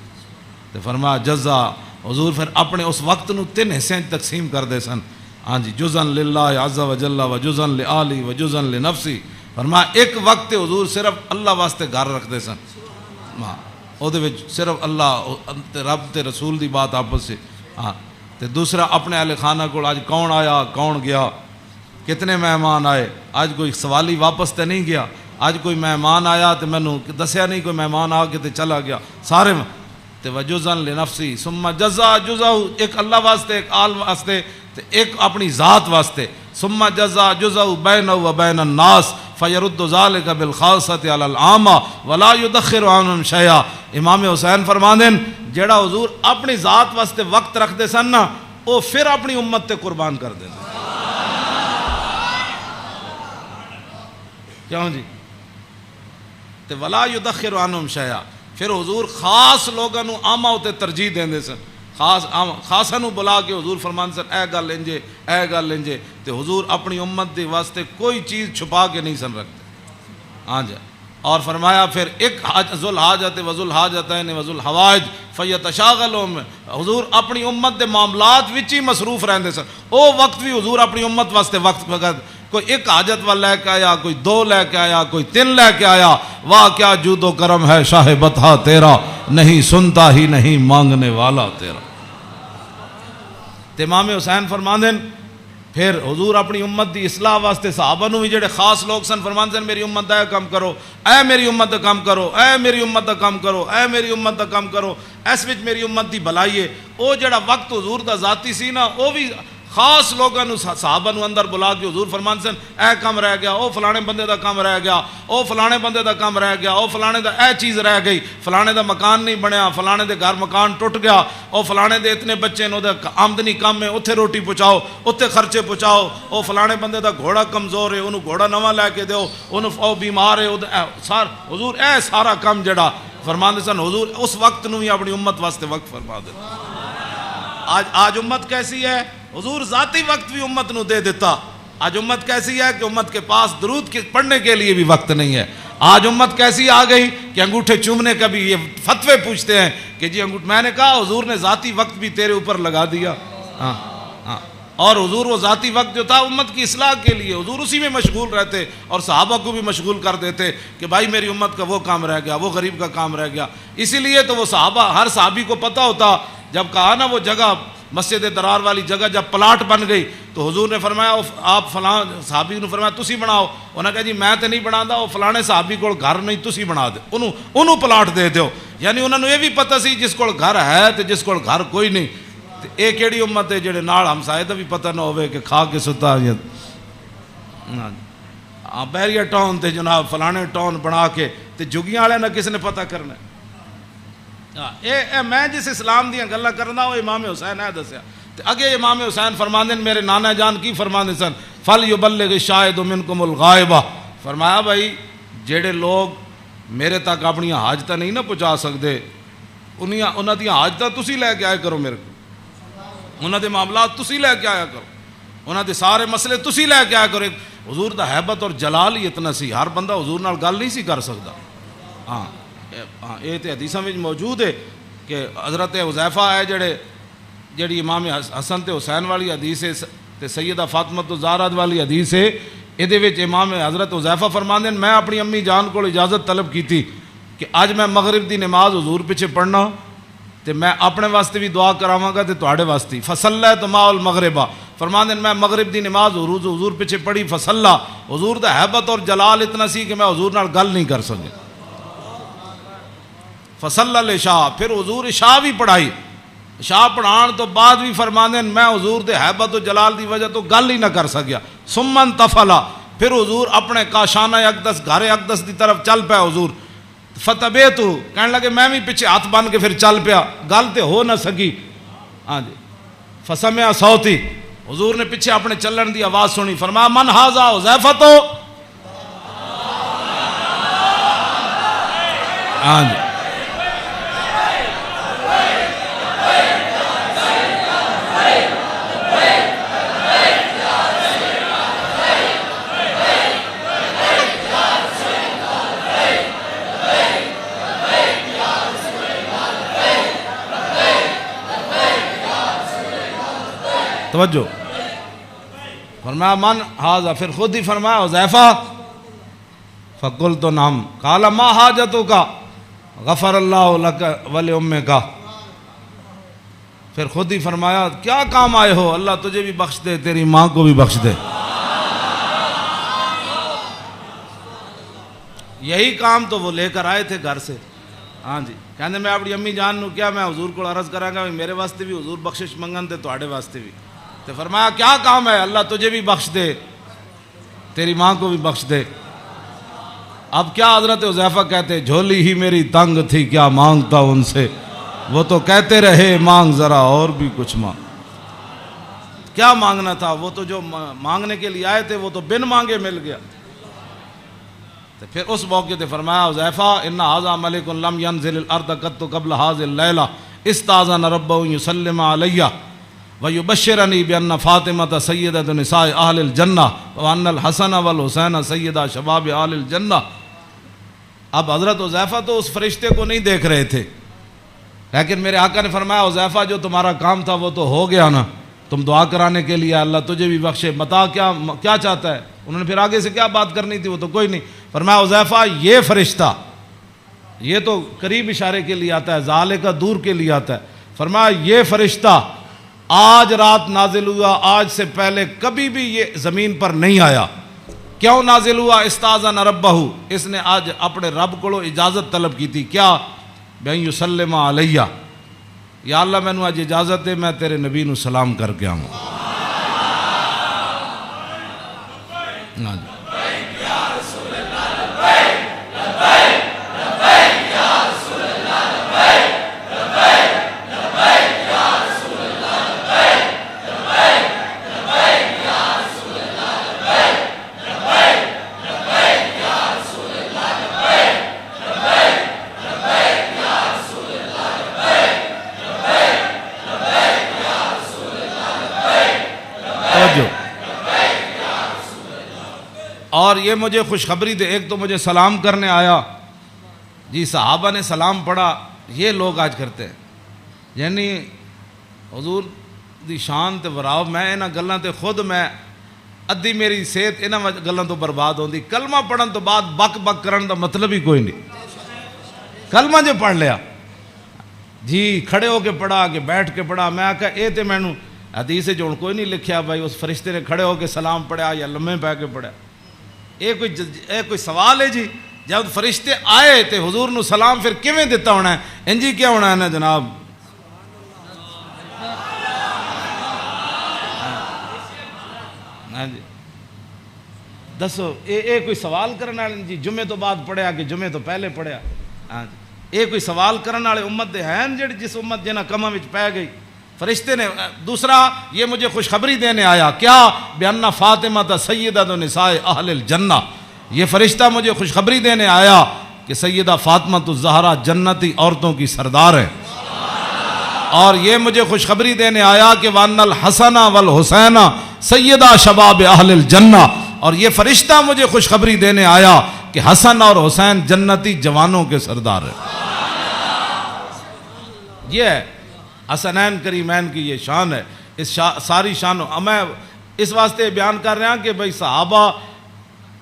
تے فرمایا جزا، حضور پھر اپنے اس وقت نو 3 حصے تقسیم کر دے سن، ہاں جی، جزءا للہ عز و جل و جزءا لآلی و جزءا لنفسی، فرمایا ایک وقت حضور صرف اللہ واسطے گھر رکھ دے سن، او دے وچ صرف اللہ رب تے رسول دی بات آپس سے، ہاں تے دوسرا اپنے اہل خانہ کو آج کون آیا کون گیا، کتنے مہمان آئے، آج کوئی سوالی واپس تے نہیں گیا، آج کوئی مہمان آیا تے مینوں دسیا نہیں، کوئی مہمان آ کے تے چلا گیا، سارے تے وجزا لنفسی ثم جزا جزاؤ، ایک اللہ واسطے ایک آل واسطے تے ایک اپنی ذات واسطے، ثم جزا جزاؤ بینہ و بین الناس فیرد ذالک بالخاصۃ علی العامہ ولا یدخر عنہم شیئا۔ امام حسین فرماندے جیڑا حضور اپنی ذات واسطے وقت رکھ دے سن نا وہ پھر اپنی امت تے قربان کر دے، کیوں جی، تے ولا یدخر عنہم شیئا، پھر حضور خاص لوگاں نو عامہ تے ترجیح دیندے سن، خاصاں نو بلا کے حضور فرماندے سن اے گل انجے اے گل انجے، تے حضور اپنی امت دے واسطے کوئی چیز چھپا کے نہیں سن رکھتے، ہاں جی، اور فرمایا پھر ایک ذو الحاجت و ذو الحاجتین و ذو الحوائج فیتشاغلون، حضور اپنی امت دے معاملات وچ ہی مصروف رہندے سن، او وقت بھی حضور اپنی امت واسطے وقت کوئی ایک حاجت والا لے کے آیا، کوئی دو لے کے آیا، کوئی تین لے کے آیا، واہ کیا جود و کرم ہے شاہ بطحا تیرا، نہیں سنتا ہی نہیں مانگنے والا تیرا۔ تے امام حسین فرماندے پھر حضور اپنی امت دی اصلاح واسطے صحابہ نو بھی جڑے خاص لوگ سن فرماندے میری امت دا کام کرو، اے میری امت دا کام کرو، اے میری امت دا کام کرو، اے میری امت دا کام کرو، اس وچ میری امت دی بھلائی ہے۔ او جڑا وقت حضور دا ذاتی سی نا، او بھی خاص لوگوں نو صحابہ نو اندر بلا کے حضور فرماندے سن اے کام رہ گیا، او فلانے بندے دا کام رہ گیا، او فلانے بندے دا کام رہ گیا، او فلانے دا اے چیز رہ گئی، فلانے دا مکان نہیں بنیا، فلانے دے گھر مکان ٹوٹ گیا، او فلانے دے اتنے بچے نے، دا آمدنی کم ہے، اتھے روٹی پہنچاؤ، اتھے خرچے پہنچاؤ، او فلانے بندے دا گھوڑا کمزور ہے، انہوں گھوڑا نواں لے کے دیو، انہوں او بیمار ہے، حضور اے سارا کام جڑا فرماندے سن حضور اس وقت نو ہی اپنی امت واسطے وقت فرما دے۔ آج امت کیسی ہے؟ حضور ذاتی وقت بھی امت نو دے دیتا۔ آج امت کیسی ہے کہ امت کے پاس درود پڑھنے کے لیے بھی وقت نہیں ہے۔ آج امت کیسی آ گئی کہ انگوٹھے چومنے کا بھی یہ فتوے پوچھتے ہیں کہ جی میں نے کہا حضور نے ذاتی وقت بھی تیرے اوپر لگا دیا۔ اور حضور وہ ذاتی وقت جو تھا امت کی اصلاح کے لیے، حضور اسی میں مشغول رہتے اور صحابہ کو بھی مشغول کر دیتے کہ بھائی میری امت کا وہ کام رہ گیا، وہ غریب کا کام رہ گیا۔ اسی لیے تو وہ صحابہ، ہر صحابی کو پتہ ہوتا، جب کہا نا وہ جگہ مسجد درار والی جگہ جب پلاٹ بن گئی تو حضور نے فرمایا آپ فلاں صحابی نے فرمایا تسی بناؤ، انہوں نے کہا جی میں تو نہیں بنا دا، وہ فلانے صحابی کو گھر نہیں تسی بنا دے، انہوں پلاٹ دے دیو۔ یعنی انہوں نے یہ بھی پتہ سی جس کو گھر ہے تو جس کو گھر کوئی نہیں، یہ کیڑی امت ہے جڑے نال ہمسائے دا بھی پتہ نہ ہوئے کہ کھا کے ستا بیریا ٹاؤن تے جناب فلانے ٹاؤن بنا کے تے جگیاں والے نہ کس نے پتہ کرنا۔ میں جس اسلام دیاں گلاں کرنا وہ امام حسین ہے دسیا۔ اگے امام حسین فرماندے میرے نانا جان کی فرماندے سن فَلْيُبَلِّغِ الشَّاهِدُ مِنْكُمُ الْغَائِبَ، فرمایا بھائی جڑے لوگ میرے تک اپنی حاجتاں نہیں نہ پہنچا سکتے انہاں دی حاجتاں تسی لے کے آئے کرو، میرے کو انہاں دے معاملات تسی لے کے آیا کرو، انہاں دے سارے مسئلے تسی لے کے آیا کرو۔ حضور دا حیبت اور جلال ہی اتنا سی، ہر بندہ حضور نال گل نہیں سی کر سکتا۔ ہاں یہ تو حدیثاں میں موجود ہے کہ حضرت حذیفہ ہے جڑی امام حسن تے حسین والی حدیث ہے تے سیدہ فاطمہ الزہرا والی حدیث ہے، یہ وچ امام حضرت حذیفہ فرماندے ہیں میں اپنی امی جان کو اجازت طلب کی تھی کہ اج میں مغرب دی نماز حضور پیچھے پڑھنا تے میں اپنے واسطے بھی دعا کراواں گا تے تواڈے واسطے، فصلیت مع المغربہ، فرماندے ہیں میں مغرب دی نماز حضور پیچھے پڑھی، فصلا، حضور دا حیبت اور جلال اتنا سی کہ میں حضور نال گل نہیں کر سکے، فصلی العشاء، پھر حضور عشاء بھی پڑھائی، عشاء پڑھان تو بعد بھی فرماندے ہیں میں حضور دے حیبت و جلال دی وجہ تو گل ہی نہ کر سکیا، ثم انتفلا، پھر حضور اپنے کاشانہ اقدس گھر اقدس دی طرف چل پیا حضور، فتبیتو کہنے لگے میں بھی پیچھے ہاتھ بن کے پھر چل پیا، گل تے ہو نہ سکی، ہاں جی، فسمع صوتی، حضور نے پیچھے اپنے چلن دی آواز سنی، فرمایا من ھذا حذیفہ تو، ہاں جی، توجہ، فرمایا من ھذا، پھر خود ہی فرمایا حذیفہ، فقلت نعم، قال ما حاجتک، غفر اللہ لک ولأمک، پھر خود ہی فرمایا کیا کام آئے ہو، اللہ تجھے بھی بخش دے تیری ماں کو بھی بخش دے۔ یہی کام تو وہ لے کر آئے تھے گھر سے، ہاں جی، کہنے میں اپنی امی جان نو کیا میں حضور کو عرض کراں گا میرے واسطے بھی حضور بخشش منگن تے تواڈے واسطے بھی، تو فرمایا کیا کام ہے، اللہ تجھے بھی بخش دے تیری ماں کو بھی بخش دے۔ اب کیا حضرت حذیفہ کہتے جھولی ہی میری تنگ تھی کیا مانگتا ان سے، وہ تو کہتے رہے مانگ ذرا اور بھی کچھ مانگ، کیا مانگنا تھا، وہ تو جو مانگنے کے لیے آئے تھے وہ تو بن مانگے مل گیا۔ تو پھر اس موقع تے فرمایا حذیفہ ان ھذا ملک لم ينزل الارض قط قبل هذه الليله استاذن ربه يسلم علي ويبشرني بان فاطمه سيده نساء اهل الجنه وان الحسن والحسين سيدا شباب اهل الجنه۔ اب حضرت حذیفہ تو اس فرشتے کو نہیں دیکھ رہے تھے، لیکن میرے آقا نے فرمایا حذیفہ جو تمہارا کام تھا وہ تو ہو گیا نا، تم دعا کرانے کے لیے اللہ تجھے بھی بخشے، متا کیا چاہتا ہے، انہوں نے پھر آگے سے کیا بات کرنی تھی وہ تو کوئی نہیں. فرمایا حذیفہ یہ فرشتہ، یہ تو قریب اشارے کے لیے آتا ہے، ذالے کا دور کے لیے آتا ہے. فرمایا یہ فرشتہ آج رات نازل ہوا، آج سے پہلے کبھی بھی یہ زمین پر نہیں آیا. کیوں نازل ہوا؟ استاذن ربہ، اس نے آج اپنے رب کو اجازت طلب کی تھی. کیا؟ بین یسلم علیہ، یا اللہ میں نے آج اجازت ہے میں تیرے نبی نو سلام کر کے آؤں. اور یہ مجھے خوشخبری دے، ایک تو مجھے سلام کرنے آیا جی، صحابہ نے سلام پڑھا. یہ لوگ آج کرتے ہیں، یعنی حضور دی شان تے وراو میں انہاں گلاں تے خود میں ادھی میری صحت انہاں گلاں تو برباد ہوندی. کلمہ پڑھن تو بعد بک بک کرن دا مطلب ہی کوئی نہیں. کلمہ جو پڑھ لیا جی، کھڑے ہو کے پڑھا کہ بیٹھ کے پڑھا، میں آکھا اے تے مینوں حدیث جو کوئی نہیں لکھیا بھائی اس فرشتے نے کھڑے ہو کے سلام پڑھا یا لمحے پہ کے پڑھا. یہ کوئی سوال ہے جی؟ جب فرشتے آئے تے حضور نو سلام پھر کیویں دیتا ہونا ہے؟ انجی کیا ہونا ہے نا جناب؟ جی دسو، یہ کوئی سوال کرنے والے جی جمعے تو بعد پڑھیا کہ جمعے تو پہلے پڑھیا؟ ہاں جی، یہ کوئی سوال کرنے والے امت دے ہیں جڑی جس امت جنہاں کماں وچ پہ گئی. فرشتے نے دوسرا یہ مجھے خوشخبری دینے آیا. کیا؟ بِأَنَّ فاطمہ سیدۃ نساء اہل الجنہ. یہ فرشتہ مجھے خوشخبری دینے آیا کہ سیدہ فاطمہ الزہرا جنتی عورتوں کی سردار ہے. اور یہ مجھے خوشخبری دینے آیا کہ وَأَنَّ الْحَسَنَ وَالْحُسَيْنَ سیدہ شباب اہل الجنہ. اور یہ فرشتہ مجھے خوشخبری دینے آیا کہ حسن اور حسین جنتی جوانوں کے سردار ہے. یہ ہے حسنین کریمین کی یہ شان ہے. اس ساری شان میں اس واسطے بیان کر رہا کہ بھئی صحابہ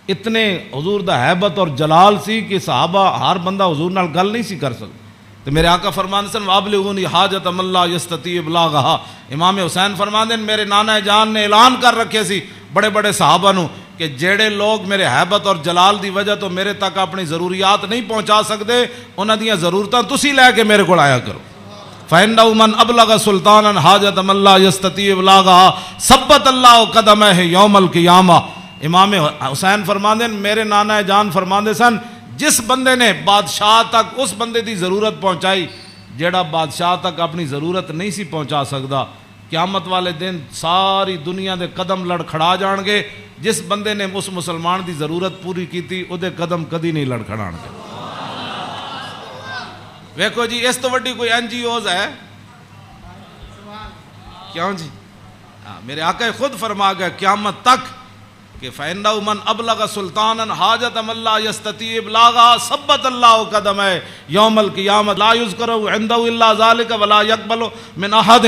اتنے حضور دا حیبت اور جلال سی کہ صحابہ ہر بندہ حضور نال گل نہیں سی کر سکتا. تو میرے آقا فرماندے سن وابلغونی حاجت من لا یستطیع ابلاغھا. امام حسین فرماندے میرے نانا جان نے اعلان کر رکھے سی بڑے بڑے صحابہ نو کہ جڑے لوگ میرے حیبت اور جلال دی وجہ تو میرے تک اپنی ضروریات نہیں پہنچا سکتے انہاں دیاں ضرورتاں تسی لے کے میرے کو آیا کرو. فَإِنَّهُ مَنْ أَبْلَغَ سُلْطَانًا حَاجَةَ مَنْ لَا يَسْتَطِيعُ إِبْلَاغَهَا ثَبَّتَ اللَّهُ قَدَمَيْهِ يَوْمَ الْقِيَامَةِ. امام حسین فرماندے میرے نانا جان فرماندے سن جس بندے نے بادشاہ تک اس بندے دی ضرورت پہنچائی جیڑا بادشاہ تک اپنی ضرورت نہیں سی پہنچا سکتا، قیامت والے دن ساری دنیا دے قدم لڑکھڑا جان گے. جس بندے نے اس مسلمان دی ضرورت پوری کی تھی او دے قدم کدی نہیں لڑکھڑان گے. ویکھو جی اس تو وڈی کوئی این جی اوز ہے کیوں جی؟ میرے آقا خود فرما گئے قیامت تک کہ فَإِنَّهُ مَنْ أَبْلَغَ سُلْطَانًا حَاجَةَ مَنْ لَا يَسْتَطِيعُ إِبْلَاغَهَا ثَبَّتَ اللَّهُ قَدَمَيْهِ يَوْمَ الْقِيَامَةِ لَا يُذْكَرُ عِنْدَهُ إِلَّا ذَلِكَ وَلَا يَقْبَلُ مِنْ أَحَدٍ.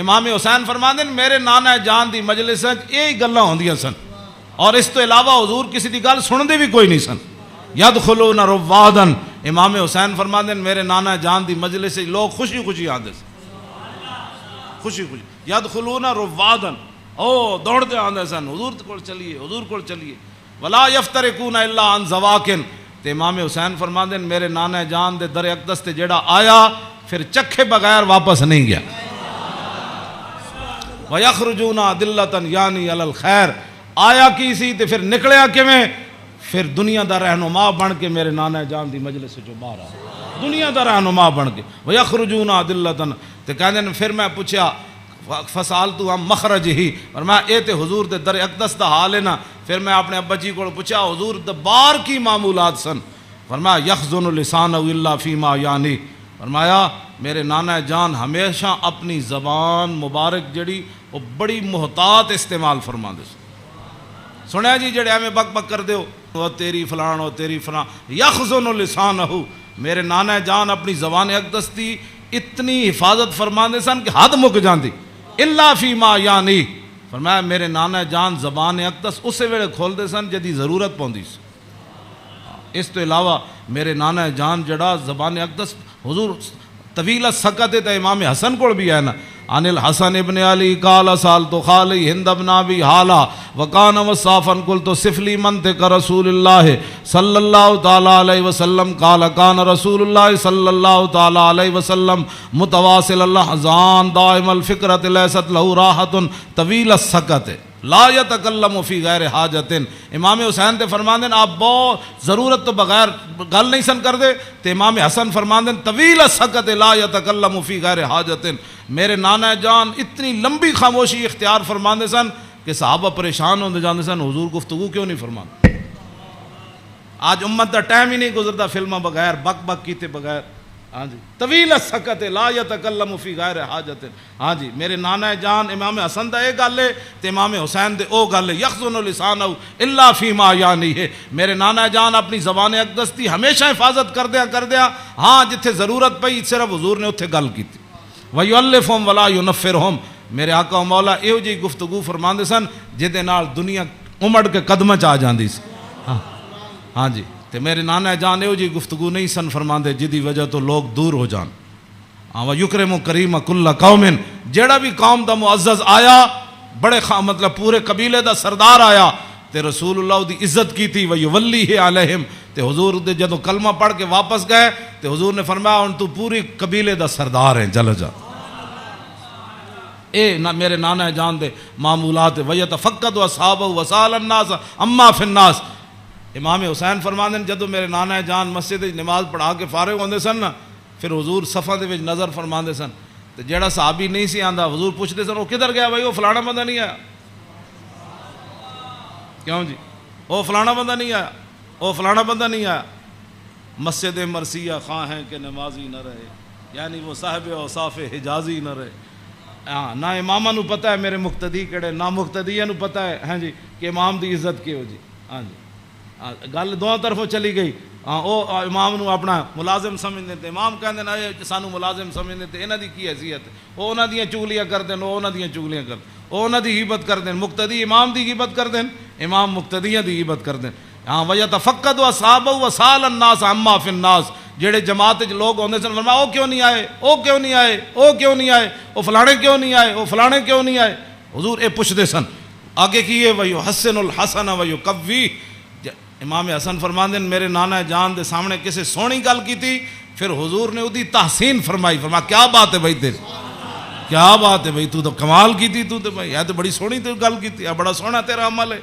امام حسین فرماندے میرے نانا جان دی مجلس وچ یہی گلاں ہوندیاں سن اور اس تو علاوہ حضور کسی دی گل سندے بھی کوئی نہیں سن. یدخلون روادن. امام حسین فرماندے میرے نانا جان دی مجلس سے لوگ خوشی خوشی آندے سن، خوشی خوشی. یدخلون روادن، او دوڑتے آندے سن حضور کول چلیے، حضور کول چلیے. ولا یفترقون الا عن زواکن. تے امام حسین فرماندے میرے نانا جان دے در اقدس تے جیڑا آیا پھر چکھے بغیر واپس نہیں گیا. وَيَخْرُجُونَ عَدِلَّةً یعنی علی الخیر. آیا کی سی تے پھر نکلیا کیویں؟ پھر دنیا دا رہنما بن کے میرے نانا جان دی مجلس سے جو باہر آیا دنیا دا رہنما بن کے. وَيَخْرُجُونَ عَدِلَّةً. تے کہندے پھر میں پوچھا فسالتو ہم مخرج ہی، اور میں اے تے حضور دے در اقدس دا حال ہے نا. پھر میں اپنے ابا جی کو پوچھا حضور دبار کی معمولات سن. فرمایا یخزن لسانہ الا فیما یعنی. فرمایا میرے نانا جان ہمیشہ اپنی زبان مبارک جڑی وہ بڑی محتاط استعمال فرما دے. سنیا جی جڑے ہمیں بک بک کر دیو وہ تیری فلان و تیری فلان. یخزن لسانہ، میرے نانا جان اپنی زبان اقدس دی اتنی حفاظت فرما دے سن کہ حد مک جاندی. الا فیما یعنی، فرمایا میرے نانا جان زبان اقدس اسے ویلے کھول دے سن جدی ضرورت پوندی سی. اس تو علاوہ میرے نانا جان جڑا زبان اقدس حضور طویل سکت تے امام حسن کو بھی ہے نا. عن الحسن ابن علی قال سالت خالی ہند ابن ابی حالا وکان وصافا قلت صف لی منطق رسول اللہ صلی اللہ تعالی علیہ وسلم قال کان رسول اللہ صلی اللہ تعالی علیہ وسلم متواصل الاحزان دائم الفکرۃ لیست له راحت طویل السکت لا یتکلم فی غیر حاجت. امام حسین تے فرماندے آپ بہت ضرورت تو بغیر گل نہیں سن کر دے. تے امام حسن فرماندے طویل السکت لا یتکلم فی غیر حاجت. میرے نانا جان اتنی لمبی خاموشی اختیار فرماندے سن کہ صحابہ پریشان ہوندے جاندے سن حضور گفتگو کیوں نہیں فرماندے. آج امت دا ٹائم ہی نہیں گزرتا فلموں بغیر بک بک کیتے بغیر. ہاں جی طویل السکت لا یتکلم فی غیر حاجت. ہاں جی میرے نانا جان امام حسن دا ایک گل ہے تے امام حسین دے او گل ہے یخزن لسانہ الا فیما یعنی ہے. میرے نانا جان اپنی زبان اقدس دی ہمیشہ حفاظت کردیا ہاں جتھے ضرورت پئی صرف حضور نے اتھے گل کیتی. وَيُؤَلِّفُهُمْ وَلَا يُنَفِّرُهُمْ. میرے آقا و مولا ایو جی گفتگو فرماندے سن جدے نال دنیا امڑ کے قدمہ چ آ جاندی سی. ہاں جی تے میرے نانا جان ایو جی گفتگو نہیں سن فرماندے جدی وجہ تو لوگ دور ہو جان. وَيُكْرِمُ كَرِيمَ كُلَّ قَوْمٍ. جیڑا بھی قوم دا معزز آیا بڑے مطلب پورے قبیلے دا سردار آیا تے رسول اللہ دی عزت کی تھی. وَيُوَلِّهِ عَلَيْهِمْ. تے حضور دے جدو کلمہ پڑھ کے واپس گئے تے حضور نے فرمایا ان تو پوری قبیلے دا سردار ہیں چل جا. اے میرے نانا جان دے معمولات. وَيَتَفَقَّدُ أَصْحَابَهُ وَسَأَلَ النَّاسَ عَمَّا فِي النَّاسِ. امام حسین فرماندے جدو میرے نانا جان مسجد نماز پڑھا کے فارغ ہوندے سن نا پھر حضور صفاں دے وچ نظر فرماندے سن تے جیڑا صحابی نہیں سی آندا حضور پوچھدے سن وہ کدھر گیا بھائی وہ فلانا بندہ نہیں آیا. کیوں جی وہ فلانا بندہ نہیں آیا وہ فلانا بندہ نہیں آیا. مسجد مرثیہ خواہ ہیں کہ نمازی نہ رہے یعنی وہ صاحب اوصاف حجازی نہ رہے. ہاں نہ امامہ نو پتہ ہے میرے مقتدی کیڑے نہ مقتدیہ نو پتہ ہے ہاں جی کہ امام دی عزت کی ہو جی. ہاں جی گل دونوں طرفوں چلی گئی. ہاں او امام نو اپنا ملازم سمجھتے تھے. امام کہندے نا سانو ملازم سمجھتے تھے انہاں دی کی حیثیت وہ انہاں دیاں چگلیاں کردے وہ انہاں دیاں چگلیاں کردے وہ انہاں دی غیبت کردے. مقتدی امام دی غیبت کردے امام مقتدیاں دی غیبت کردے. ہاں وَيَتَفَقَّدُ أَصْحَابَهُ وَسَأَلَ النَّاسَ عَمَّا فِي النَّاسِ. جڑے جماعت وچ لوگ ہوندے سن فرمایا او کیوں نہیں آئے او کیوں نہیں آئے او کیوں نہیں آئے او فلانے کیوں نہیں آئے او فلانے کیوں نہیں آئے. حضور اے پوچھدے سن. آگے کیے وَيُحَسِّنُ الْحَسَنَ وَيُقَوِّي. امام حسن فرماندے میرے نانا جان دے سامنے کسی سونی گل کی تھی پھر حضور نے ادھی تحسین فرمائی. فرمایا کیا بات ہے بھائی تیری کیا بات ہے بھائی تو کمال کی تھی تو بھائی یہ تو بڑی سونی تو گل کی تھی بڑا سونا تیرا عمل ہے.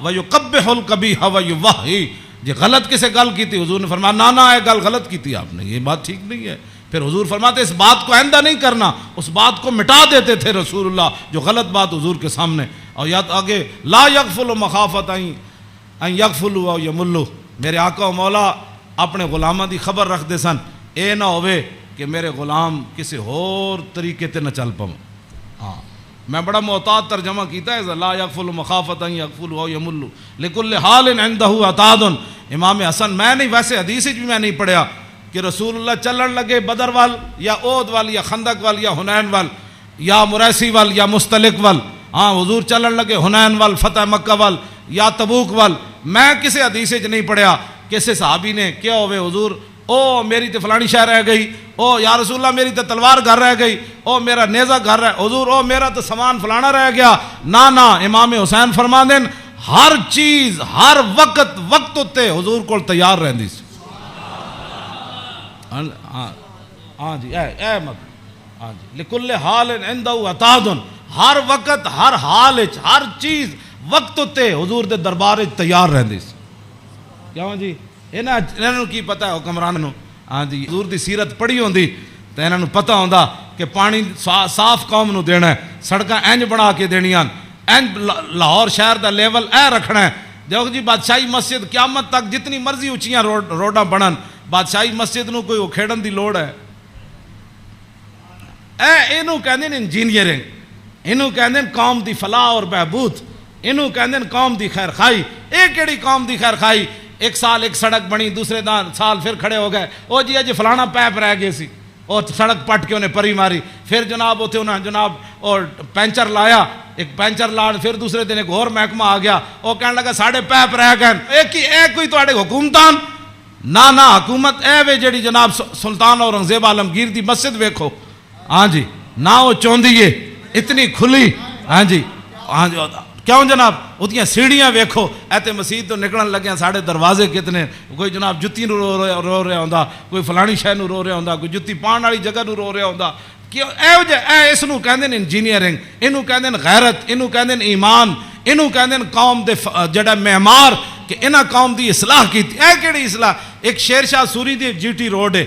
وَيُقَبِّحُ الْقَبِيحَ وَيُوَحِّي. جی غلط کسے گل کی تھی حضور نے فرمایا نانا یہ گل غلط کی تھی آپ نے یہ بات ٹھیک نہیں ہے. پھر حضور فرماتے اس بات کو آئندہ نہیں کرنا اس بات کو مٹا دیتے تھے رسول اللہ جو غلط بات حضور کے سامنے. اور یا آگے لا یغفل مخافت ان یغفلوا او یملوا. میرے آقا و مولا اپنے غلاماں دی خبر رکھ دے سن اے نہ ہوئے کہ میرے غلام کسی اور طریقے تے نہ چل پاؤں. ہاں میں بڑا محتاط ترجمہ کیتا ہے لا یغفل مخافت ان یغفلوا او یملوا لکل حال عنده عتاد. امام حسن میں نہیں ویسے حدیث بھی میں نہیں پڑھیا کہ رسول اللہ چلن لگے بدر وال یا احد وال یا خندق وال یا حنین وال یا مریسی وال یا مستلق وال. ہاں حضور چلن لگے حنین وال فتح مکہ وال یا تبوک وال. میں کسی حدیث وچ نہیں پڑھیا کسی صحابی نے کیا ہوئے حضور او میری تے فلانی شے رہ گئی او یا رسول اللہ میری تے تلوار گھر رہ گئی او میرا نیزہ گھر رہ حضور او میرا تے سامان فلانا رہ گیا. نا امام حسین فرماندے ہر چیز ہر وقت وقت تے حضور کول تیار رہندی سی. ہاں جی اے مت ہاں جی لکل حال عنده عتاد. ہر وقت ہر حال وچ ہر چیز وقت تے حضور دے دربار وچ تیار رہندی سی. کیوں جی انہاں نوں کی پتہ ہے حکمران نوں. ہاں جی حضور دی سیرت پڑھی ہوندی تے انہاں نوں پتہ ہوندا کہ پانی صاف قوم نوں دینا ہے سڑکاں انج بنا کے دینیاں انج لاہور شہر دا لیول اے رکھنا ہے. دیکھو جی بادشاہی مسجد قیامت تک جتنی مرضی اونچیاں روڈاں بنن بادشاہی مسجد نوں کوئی کھیڑن دی لوڑ ہے اینوں کہندے نے انجینئرنگ اینوں کہندے قوم دی فلاح اور بہبود اینوں کہندے قوم دی خیر خائی. اے کیڑی قوم دی خیر خائی ایک سال ایک سڑک بنی دوسرے سال پھر کھڑے ہو گئے او جی اج فلانا پیپ رہ گئے سی اور سڑک پٹ کے انہیں پری ماری. پھر جناب اتنے انہیں جناب اور پینچر لایا, ایک پینچر لاڑ, پھر دوسرے دن ایک اور محکمہ آ گیا, وہ کہنے لگا ساڑھے پیپ رہ گئے. ایک کوئی تواڈے حکومتان نہ حکومت اے وے جڑی جناب سلطان اورنگزیب عالمگیر دی مسجد ویکھو, ہاں جی, نہ وہ چوندی ہے اتنی کھلی, ہاں جی کیوں جناب اتنی سیڑھیاں ویکھو. ایتے مسجد تو نکلن لگے ساڑھے دروازے کتنے, کوئی جناب جتی نو رو رہا ہوندا, کوئی فلانی شے نو رو رہا ہوندا, کوئی جتی پان والی جگہ نو رو رہا ہوندا. کیوں اس نو کہندے نے انجینئرنگ, اینو کہندے نے غیرت, اینو کہندے نے ایمان, اینو کہندے نے قوم دے جڑا معمار کہ انہاں قوم دی اصلاح کیتی. اے کیڑی اصلاح؟ ایک شیر شاہ سوری دی جی ٹی روڈ ہے,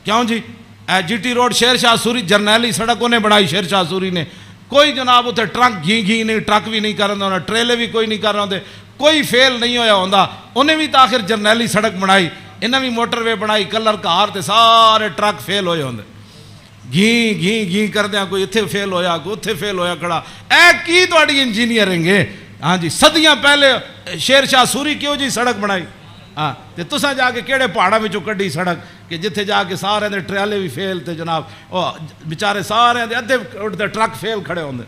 کیوں جی اے جی ٹی روڈ شیر شاہ سوری جرنیلی سڑک انہیں بڑھائی شیر شاہ سوری نے. کوئی جناب اتنے ٹرک گھی نہیں, ٹرک بھی نہیں کر رہا ہونا, ٹریلے بھی کوئی نہیں کر رہا ہوندے, کوئی فیل نہیں ہویا ہوندا. انہیں بھی تاخر جرنیلی سڑک بنائی, انہیں بھی موٹر وے بنائی, کلر کار تے سارے ٹرک فیل ہوئے ہوندے, گھی کر دیا, کوئی اتھے فیل ہویا, کوئی اتھے فیل ہویا کھڑا. اے کی تواڈی انجینئرنگ ہے؟ ہاں جی, صدیاں پہلے شیر شاہ سوری کیوں جی سڑک بنائی؟ ہاں تے تساں جا کے کیڑے پہاڑاں وچوں کڈی سڑک کہ جتھے جا کے سارے دے ٹریلے بھی فیل تے جناب او بیچارے سارے دے ادھے اٹھتے ٹرک فیل کھڑے ہوندے.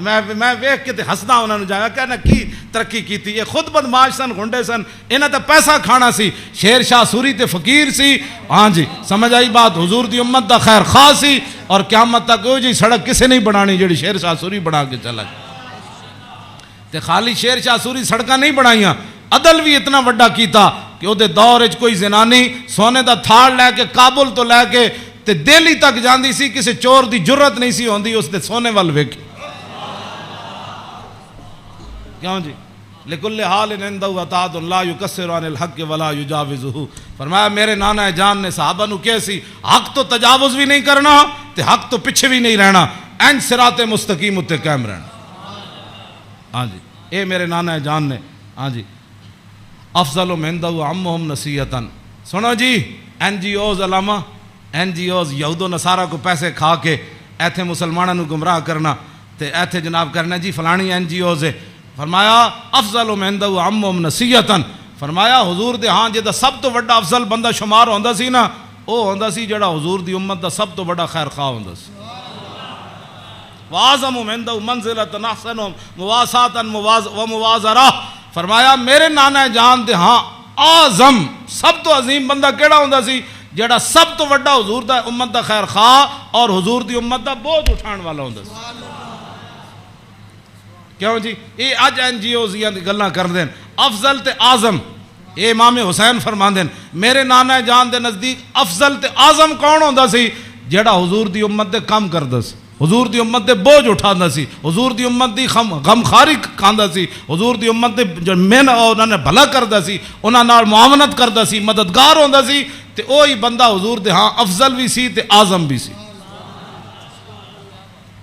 میں ویکھ کے تے ہسدا انہاں نوں جایا کہنا کی ترقی کیتی. یہ خود بدماش سن, گھنڈے سن, انہاں تے پیسہ کھانا سی. شیر شاہ سوری تے فقیر سی, ہاں جی سمجھ آئی بات, حضور دی امت دا خیر خواہ سی, اور قیامت تک او جی سڑک کسے نہیں بنانی جڑی شیر شاہ سوری بنا کے چلا گیا. تے خالی شیر شاہ سوری سڑکاں نہیں بنائیاں, عدل بھی اتنا وڈا کیتا کہ وہ دور وچ کوئی زنانی سونے دا تھاڑ لے کے کابل تو لے کے تے دہلی تک جاندی سی, کسی چور دی جرت نہیں سی ہوندی اس دے سونے وال ویکھ. کیوں جی لکل حال عندہ عطاء لا یکسر عن الحق ولا یجاوزہ. فرمایا میرے نانا جان نے صحابہ نو کہسی حق تو تجاوز بھی نہیں کرنا تے حق تو پیچھے بھی نہیں رہنا, این صراط مستقیم اتے قائم رہنا. ہاں جی اے میرے نانا جان نے, ہاں جی افضل عندہ عمہم نصیحتاً. سنو جی این جی اوز علامہ, این جی اوز یہود و نصارہ کو پیسے کھا کے ایتھے مسلمانوں نو گمراہ کرنا تے ایتھے جناب کرنا جی فلانی این جی اوز ہے. فرمایا افضل عندہ عمہم نصیحتاً. فرمایا حضور دے ہاں جدا سب تو بڑا افضل بندہ شمار ہوندا سی نا, او ہوندا سی جڑا حضور دی امت دا سب تو بڑا خیر خواہ ہوندا سی. وَعَظَمُ عِنْدَهُ مَنْزِلَةً أَحْسَنُهُمْ مُوَاسَاةً وَمُوَازَرَةً. فرمایا میرے نانا جان دے ہاں اعظم سب تو عظیم بندہ کیڑا ہوندا سی جڑا سب تو بڑا حضور دا امت دا خیر خواہ اور حضور دی امت دا بوجھ اٹھان والا ہوندا سی. کیوں جی یہ اج این جی اوز دی گلاں کر دین افضل تے اعظم. اے امام حسین فرماندے میرے نانا جان دے نزدیک افضل تے اعظم کون ہوندا سی جڑا حضور دی امت دے کام کردا سی, حضور دی امت دے بوجھ اٹھاندا سی, حضور دی امت دی غمخاری کھاندا سی, حضور دی امت دے جو مین انہاں نے بھلا کردا سی, انہاں نال معاونت کردا سی, مددگار ہوندا سی. تے اوہی بندہ حضور دے ہاں افضل بھی سی تے اعظم بھی سی.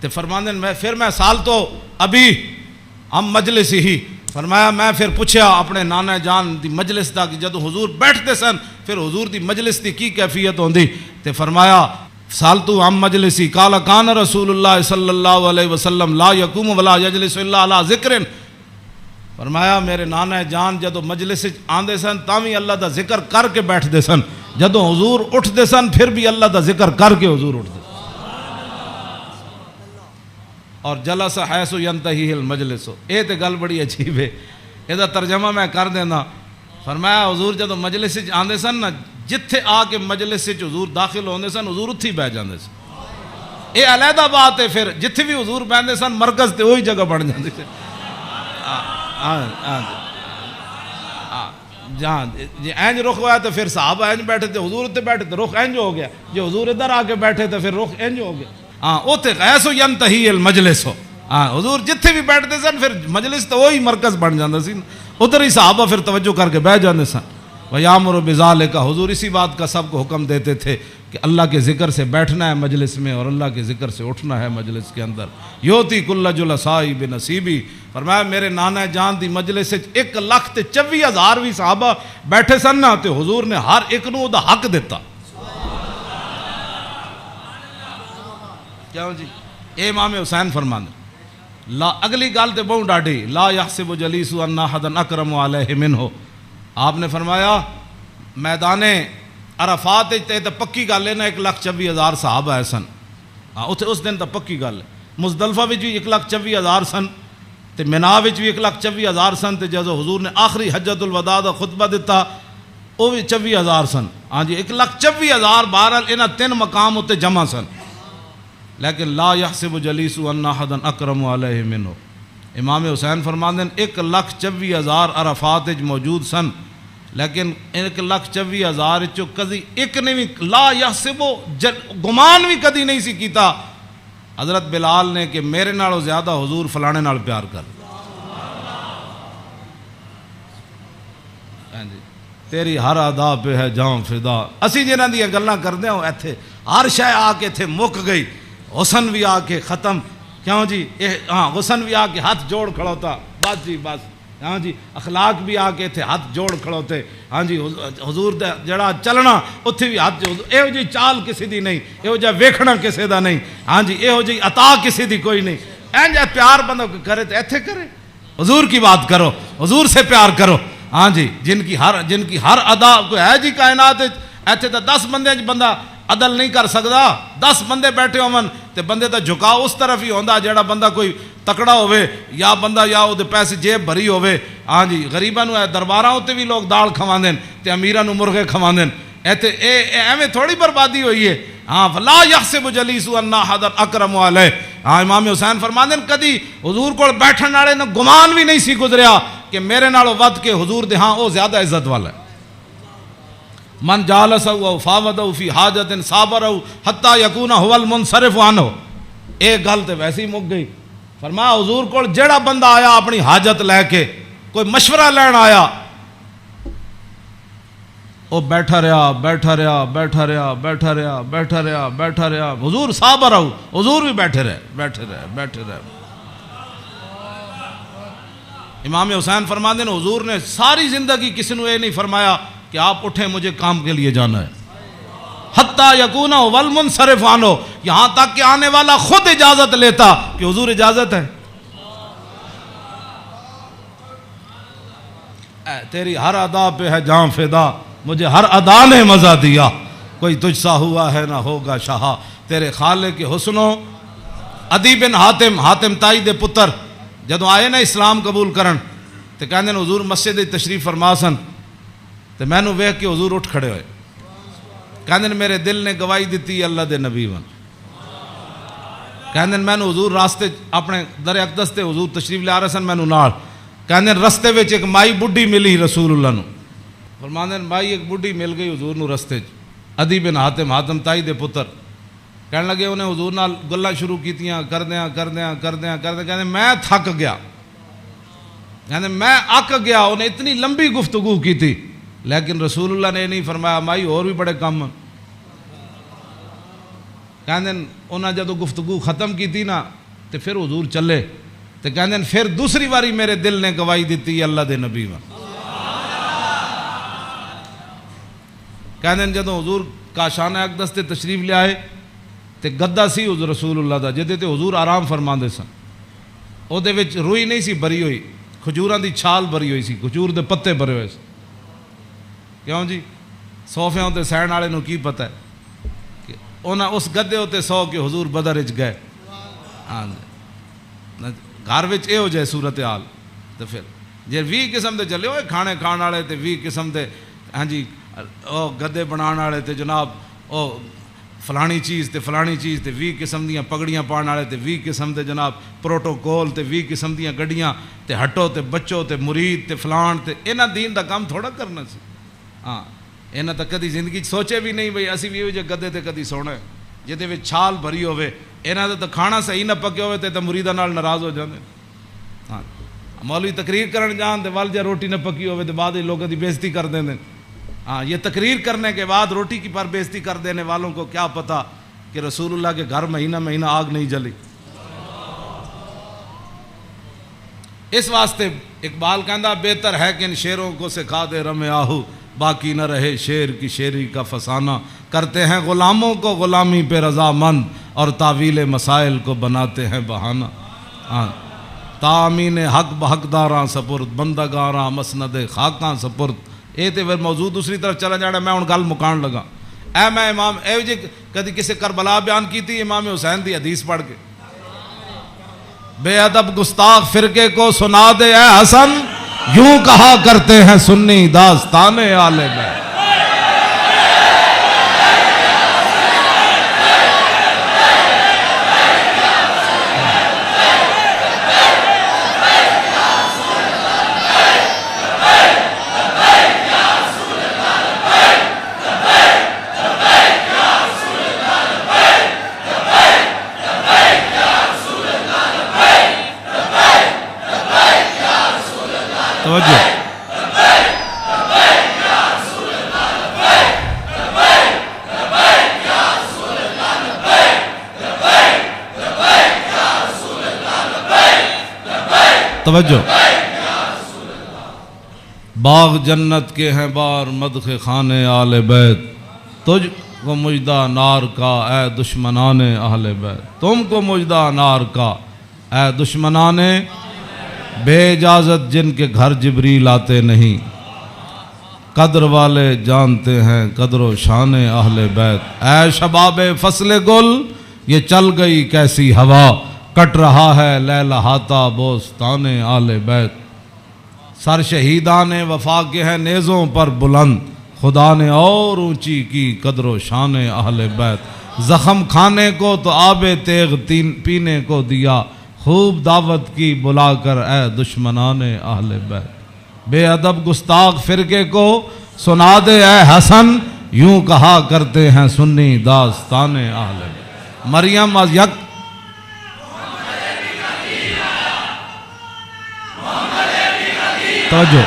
تے فرماندے پھر میں سال تو ابھی ہم مجلس ہی. فرمایا میں پھر پوچھا اپنے نانا جان دی مجلس دا کہ جدو حضور بیٹھتے سن پھر حضور دی مجلس دی کی کیفیت ہوندی. تے فرمایا سالتو عن مجلسی قال کان رسول اللہ صلی اللہ علیہ وسلم لا یقوم ولا یجلس الا علی ذکر. فرمایا میرے نانا جان جدو مجلس آندے سن تاوی اللہ دا ذکر کر کے بیٹھتے سن, جدو حضور اٹھتے سن پھر بھی اللہ دا ذکر کر کے حضور اٹھتے. اور جلس حیث ینتہی المجلس. اے تے گل بڑی عجیب ہے, اے دا ترجمہ میں کر دینا. فرمایا حضور جدو مجلس آندے سن نا جتھے آ کے مجلس سے حضور داخل ہوندے سن حضور اتھی بیٹھ جاندے سن. اے علیحدہ بات ہے, پھر جتھے بھی حضور بیٹھتے سن مرکز تے وہی جگہ بن جاندی سی. جہاں جی اینج رخ ہوا تو پھر صحابہ اینج بیٹھے تھے, حضور اتنے بیٹھے تو رخ اینج ہو گیا, جو حضور ادھر آ کے بیٹھے تو پھر رخ اینج ہو گیا. ہاں اوتے غیث ینتہی المجلس ہو. ہاں حضور جتھے بھی بیٹھتے سن پھر مجلس تو وہی مرکز بن جاتا سی, ادھر ہی صحابہ پھر توجہ کر کے بیٹھ جاتے سن. وَيَأْمُرُ بِذَلِكَ. حضور اسی بات کا سب کو حکم دیتے تھے کہ اللہ کے ذکر سے بیٹھنا ہے مجلس میں اور اللہ کے ذکر سے اٹھنا ہے مجلس کے اندر. یوتی کل جلسائی بنصیبی. فرمایا میرے نانا جان دی مجلس 1,24,000 بھی صحابہ بیٹھے سن نا تے حضور نے ہر ایک نو دا حق دیتا. کیوں جی اے امام حسین فرماندے لا اگلی گل تے بہت ڈاڈی لا یحسب جلیس ان احد اکرم علیہ منہ. آپ نے فرمایا میدان عرفات تے تے پکی گل ہے نا 1,24,000 صحابہ ہے سن. ہاں اتنے اس دن تو پکی گل ہے. مزدلفہ وچ بھی 1,24,000 سن تے مینا وچ بھی 1,24,000 سن تے جدو حضور نے آخری حجت الوداع دا خطبہ دیتا وہ بھی 24,000 سن. ہاں جی 1,24,000 بہرحال انہاں 3 مقام اتنے جمع سن. لیکن لا یحسب جلیس ان احدا اکرم علیہ منہ. امام حسین فرماندے ہیں 1,24,000 عرفات وچ موجود سن لیکن 1,24,000 چو کدی ایک نے بھی لا یحسب گمان بھی کدی نہیں سی کیتا حضرت بلال نے کہ میرے نالوں زیادہ حضور فلانے نال پیار کر. تیری ہر ادا پہ ہے جاں فدا. اسی جنہاں دی گلاں کردے ہوں ایتھے ہر شے آ کے ایتھے مک گئی. حسن بھی آ کے ختم. کیوں جی ہاں حسن بھی آ کے ہاتھ جوڑ کھڑوتا بس جی بس. ہاں جی اخلاق بھی آ کے اتنے ہاتھ جوڑ کھڑوتے. ہاں جی حضور دا جڑا چلنا اتنے بھی ہاتھ جوڑ. یہو جی چال کسی دی نہیں, یہو جا ویکھنا کسی دا نہیں. ہاں جی یہو جی عطا کسی دی کوئی نہیں. این جا پیار بندہ کرے تو ایتھے کرے. حضور کی بات کرو, حضور سے پیار کرو. ہاں جی جن کی ہر ادا کوئی ہے جی کائنات ایتھے تو 10 بندے بندہ عدل نہیں کر سکتا. 10 بندے بیٹھے ہون تے بندے دا جھکاؤ اس طرف ہی ہوندا جیڑا بندہ کوئی تکڑا ہوئے یا بندہ یا وہ پیسے جیب بھری ہوئے. ہاں جی غریباں نو درباراں تے بھی لوگ دال کھواندے تے امیراں نو مرغے کھواندے. ایتھے ایویں تھوڑی بربادی ہوئی ہے. ہاں فلا یحسب جلیس ان احد اکرم علیہ. ہاں امام حسین فرماندے کدی حضور کول بیٹھن والے نو گمان بھی نہیں سی گزریا کہ میرے نالوں ود کے حضور دے ہاں او زیادہ عزت والا ہے. من جالسہ و فاوضہ فی حاجت صابرہ حتی یکون هو المنصرف عنہ. ایک گل تے ویسے ہی مک گئی. فرمایا حضور کو جڑا بندہ آیا اپنی حاجت لے کے کوئی مشورہ لین آیا وہ بیٹھا رہا بیٹھا رہا بیٹھا رہا بیٹھا رہا بیٹھا رہا بیٹھا رہا. حضور صابر رہو, حضور بھی بیٹھے رہے بیٹھے رہے بیٹھے رہے. امام حسین فرماتے ہیں حضور نے ساری زندگی کسی نے یہ نہیں فرمایا کہ آپ اٹھیں مجھے کام کے لیے جانا ہے. حتیٰ یکون والمنصرف عنہ, یہاں تک کہ آنے والا خود اجازت لیتا کہ حضور اجازت ہے. تیری ہر ادا پہ ہے جاں فدا, مجھے ہر ادا نے مزہ دیا. کوئی تجھ سا ہوا ہے نہ ہوگا شاہ. تیرے خالق کے حسنوں. عدی بن حاتم تائی دے پتر جدو آئے نا اسلام قبول کرن تے کہندے نے حضور مسجد تشریف فرما سن تے میں نو ویکھ کے حضور اٹھ کھڑے ہوئے. کہندے نے میرے دل نے گواہی دیتی اللہ دے نبی ون. کہندے میں نو حضور راستے اپنے در اقدس تے حضور تشریف لے آ رہے سن میں نو نال. کہندے رستے وچ ایک مائی بڈھی ملی رسول اللہ نو. فرماندے مائی ایک بڈھی مل گئی حضور نو رستے چ. عدی بن حاتم تائی دے پتر کہنے لگے انہیں حضور نال گلاں شروع کیتیاں کردیاں کہندے میں تھک گیا. کہندے میں اک گیا. انہیں اتنی لمبی گفتگو کی تھی لیکن رسول اللہ نے یہ نہیں فرمایا مائی اور بھی بڑے کم. کہندے انہاں جدو گفتگو ختم کی تھی نا تو پھر حضور چلے تو کہندے پھر دوسری باری میرے دل نے گواہی دیتی اللہ دے نبی ون. کہندے جدو حضور کاشانہ اقدس تے تشریف لے آئے تے گدا سی حضور رسول اللہ دا جدے تے حضور آرام فرماندے سن. او دے وچ روئی نہیں سی بری ہوئی, کھجوراں دی چھال بری ہوئی سی, کھجور دے پتے بھرے ہوئے سی. کیوں جی صوفیاں تے سہن والے نو کی پتہ ہے کہ انہاں اس گدے تے سو کے حضور بدر وچ گئے. ہاں گھر وچ اے ہو جائے صورتحال تے پھر جے 20 قسم دے چلے ہوئے کھانے کھان والے تے 20 قسم دے ہاں جی او گدے بنان والے تے جناب او فلانی چیز تے فلانی چیز تے 20 قسم دیاں پگڑیاں پان والے تے 20 قسم دے جناب پروٹوکول تے 20 قسم دیاں گڈیاں تے ہٹو تے بچو تے مرید تے فلان تے انہاں دین دا کام تھوڑا کرنا سی. ہاں انہاں تا کدی زندگی سوچے بھی نہیں بھئی اسی بھی جو گدے تے کدی سونا ہے جہدے وچ چھال بھری ہوے. انہاں دا تے کھانا صحیح نہ پکے ہوے تے مریداں نال ناراض ہو جاندے. ہاں مولوی تقریر کرن جان تے ول جا روٹی نہ پکی ہوے تے بعد لوگوں دی بے عزتی کر دیندے. ہاں یہ تقریر کرنے کے بعد روٹی کی پر بے عزتی کر دینے والوں کو کیا پتہ کہ رسول اللہ کے گھر مہینہ آگ نہیں جلی. اس واسطے اقبال کہندا بہتر ہے کہ ان شیروں کو سکھا دے رم آہو باقی نہ رہے شیر کی شیری کا فسانہ. کرتے ہیں غلاموں کو غلامی پہ رضامند اور تعویل مسائل کو بناتے ہیں بہانہ. ہاں تامین حق بحقداراں سپرد بندگاراں مسند خاکاں سپرد یہ تو پھر موضوع دوسری طرف چلا جانا. میں ہوں گل مکان لگا. اے میں امام اے جی کدی کسی کربلا بیان کی تھی امام حسین دی حدیث پڑھ کے, بے ادب گستاخ فرقے کو سنا دے اے حسن, یوں کہا کرتے ہیں سنی داستان آل بیت. توجہ توجہ. باغ جنت کے ہیں بار مدخ خانے آل بیت, تجھ کو مجدہ نار کا اے دشمنان اہل بیت. تم کو مجدہ نار کا اے دشمنان بے اجازت جن کے گھر جبریل آتے نہیں. قدر والے جانتے ہیں قدر و شان اہل بیت. اے شباب فصل گل یہ چل گئی کیسی ہوا, کٹ رہا ہے لہلہاتا بوستان اہل بیت. سر شہیدان وفا کے ہیں نیزوں پر بلند, خدا نے اور اونچی کی قدر و شان اہل بیت. زخم کھانے کو تو آب تیغ پینے کو دیا, خوب دعوت کی بلا کر اے دشمنان اہل بیت. بے ادب گستاخ فرقے کو سنا دے اے حسن, یوں کہا کرتے ہیں سنی داستان اہل بیت. مریم از یک توجہ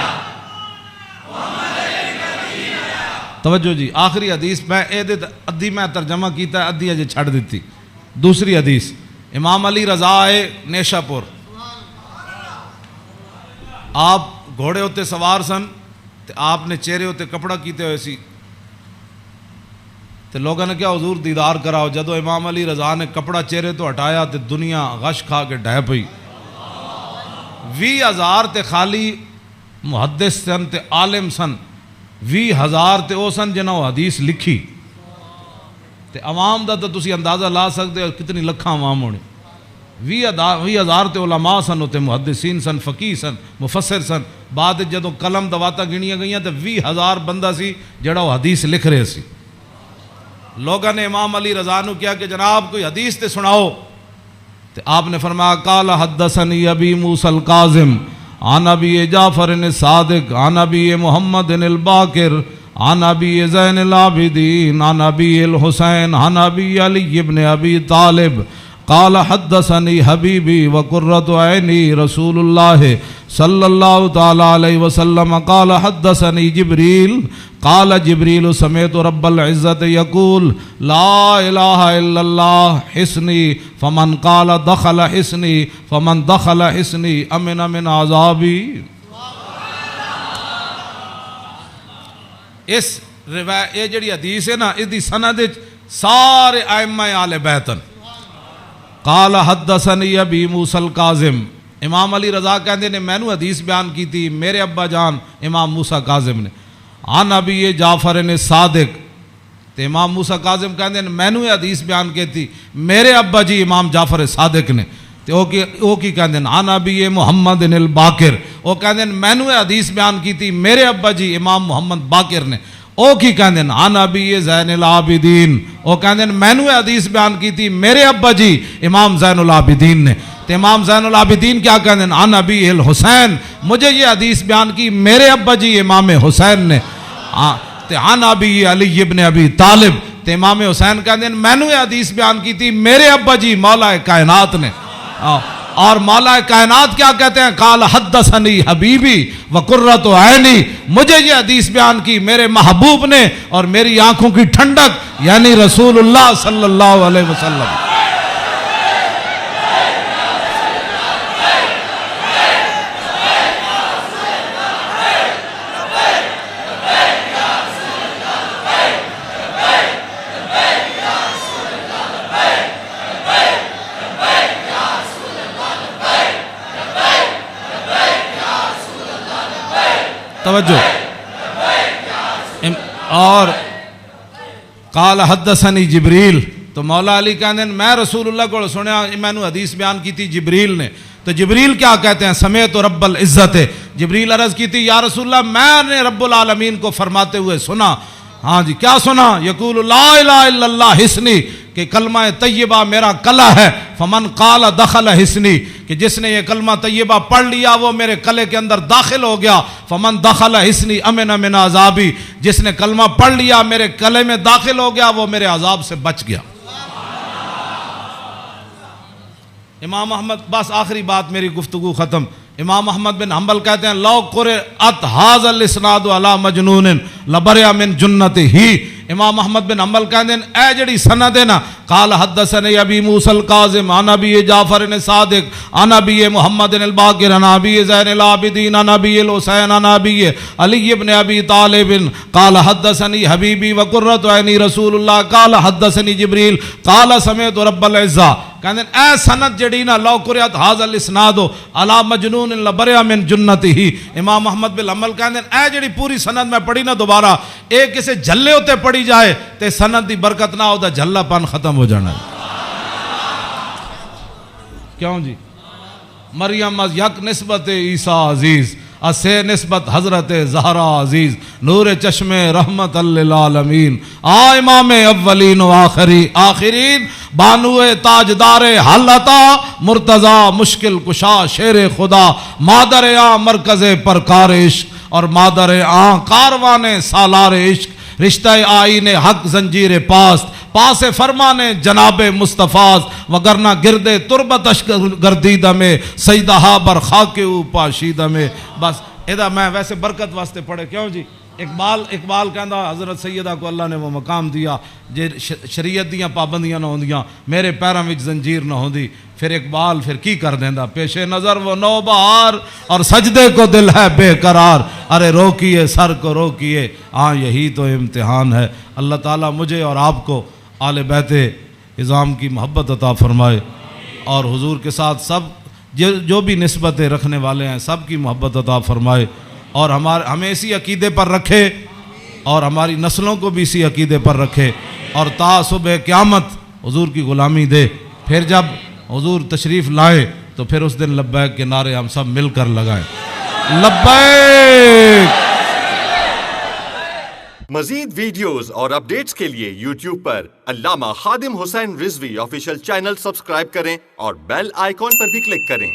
توجہ جی. آخری حدیث میں ادھی میں ترجمہ کیتا ہے, ادھی اجے چھڑ دیتی. دوسری حدیث امام علی رضا آئے نیشا پور, آپ گھوڑے ہوتے سوار سن, تے آپ نے چہرے ہوتے کپڑا کیتے ہوئے سی, تے لوگوں نے کیا حضور دیدار کراؤ. جدو امام علی رضا نے کپڑا چہرے تو ہٹایا تے دنیا غش کھا کے ڈھہ پئی. 20,000 تے خالی محدث سن تے عالم سن, 20,000 تے او سن جنہوں حدیث لکھی. تے عوام دا تو تسی اندازہ لا سکتے ہو کتنی لکھاں عوام ہونے. 20,000 تے علماء سن, تے محدثین سن, فقیہ سن, مفسر سن. بعد جدو قلم دواتا گنیاں گئیاں تے 20,000 بندہ سی جڑا وہ حدیث لکھ رہے سی. لوگوں نے امام علی رضا نو کیا کہ جناب کوئی حدیث تے سناؤ. تے آپ نے فرمایا قال حدثنی ابی موسیٰ الکاظم عن ابی جعفر الصادق عن ابی محمد الباقر عن ابی زین العابدین عن ابی الحسین عن ابی علی ابن ابی طالب قال حدثنی حبیبی وقرۃ عینی رسول اللہ صلی اللہ تعالی علیہ وسلم قال حدثنی جبریل قال جبریل سمعت رب العزت یقول لا الہ الا اللہ حسنی فمن قال دخل حسنی فمن دخل حسنی امن من عذابی. اس روایت یہ جڑی حدیث ہے نا, اس دی سند سارے ائمہ آل بیتن. قال حدثنی ابی موسیٰ الکاظم, امام علی رضا کہندے نے مینوں حدیث بیان کی تھی میرے ابا جان امام موسیٰ کاظم نے. عن ابی جعفر صادق, تے امام موسیٰ کاظم کہندے نے مینوں حدیث بیان کی تھی میرے ابا جی امام جعفر صادق نے. تے او کی کہندے نے عن ابی محمد الباقر, او کہندے نے مینوں حدیث بیان کی تھی میرے ابا جی امام محمد باقر نے. او کی کہندے عن ابی زین العابدین, او کہندے مینوں حدیث بیان کی تھی میرے ابا جی امام زین العابدین نے. تے امام زین العابدین کیا کہندے عن ابی الحسین, مجھے یہ حدیث بیان کی میرے ابا جی امام حسین نے. تے عن ابی علی ابن ابی طالب, تے امام حسین کہندے مینوں یہ حدیث بیان کی تھی میرے ابا جی مولا کائنات نے. اور مولا کائنات کیا کہتے ہیں قال حدثنی حبیبی وقرۃ عینی, مجھے یہ حدیث بیان کی میرے محبوب نے اور میری آنکھوں کی ٹھنڈک یعنی رسول اللہ صلی اللہ علیہ وسلم. توجہ اور قال حدثنی جبریل، تو مولا علی کہتے ہیں میں رسول اللہ کو سنیا، میں نے حدیث بیان کی تھی جبریل نے، تو جبریل کیا کہتے ہیں؟ سمیت رب العزت، جبریل عرض کی تھی یا رسول اللہ میں نے رب العالمین کو فرماتے ہوئے سنا، ہاں جی کیا سنا؟ یقول لا الہ الا اللہ حسنی، کہ کلمہ طیبہ میرا کلہ ہے، فمن قال دخل حسنی، کہ جس نے یہ کلمہ طیبہ پڑھ لیا وہ میرے کلے کے اندر داخل ہو گیا، فمن دخل حسنی امن من عذابی، جس نے کلمہ پڑھ لیا میرے کلے میں داخل ہو گیا وہ میرے عذاب سے بچ گیا۔ امام احمد، بس آخری بات میری گفتگو ختم، امام احمد بن حنبل کہتے ہیں لو قرأت ھذا الاسناد علی مجنون لبرئ من جنتہ، امام احمد بن حنبل کہتے ہیں اے جڑی سند ہے نا، قال حدثني ابی موسی الکاظم عن ابی جعفر صادق عن ابی محمد الباقر عن ابی زین العابدین عن ابی الحسین عن ابی علی بن ابی طالب قال حدثني حبیبی وقرۃ عینی رسول اللہ قال حدثني جبریل قال سمعت رب العزہ، کہتے ہیں اے سند جڑی نا لو قرأت ھذا الاسناد علی مجنون لبرئ من جنتہ، امام احمد بن حنبل کہتے ہیں اے جڑی پوری سند میں پڑھی نا دوبارہ ایک کسے جھلے ہوتے پڑھی جائے تے سند دی برکت نہ ہوتا، جھلا پن ختم ہو جانا ہے۔ کیوں جی؟ مریم از یک نسبت عیسیٰ عزیز، اسے نسبت حضرت زہرا عزیز، نور چشم رحمت للعالمین، امام اولین و آخرین، بانو تاجدار حالتا مرتضی مشکل کشا شیر خدا، مادر مرکز پرکار عشق اور مادر کاروان سالار عشق، رشتہ آئین حق زنجیر پاس فرمان جناب مصطفیٰ، وگرنہ گرد تربتش گردیدہ میں سیدہا برخاک او پاشیدہ میں۔ بس ادا میں ویسے برکت واسطے پڑھے، کیوں جی؟ اقبال کہندا حضرت سیدہ کو اللہ نے وہ مقام دیا جے شریعت دیاں پابندیاں نہ ہوندیاں، میرے پیراں وچ زنجیر نہ ہوندی، پھر اقبال پھر کی کر دیندا، پیش نظر وہ نو بہار اور سجدے کو دل ہے بے قرار، ارے روکیے سر کو روکیے، ہاں یہی تو امتحان ہے۔ اللہ تعالیٰ مجھے اور آپ کو آل بیت اعظام کی محبت عطا فرمائے، اور حضور کے ساتھ سب جو بھی نسبتیں رکھنے والے ہیں سب کی محبت عطا فرمائے، اور ہمیں اسی عقیدے پر رکھے اور ہماری نسلوں کو بھی اسی عقیدے پر رکھے، اور تا صبح قیامت حضور کی غلامی دے۔ پھر جب حضور تشریف لائے تو پھر اس دن لبیک کے نعرے ہم سب مل کر لگائیں، لبیک۔ مزید ویڈیوز اور اپڈیٹس کے لیے یوٹیوب پر علامہ Khadim Hussain Rizvi official channel subscribe کریں اور بیل آئیکن پر بھی کلک کریں۔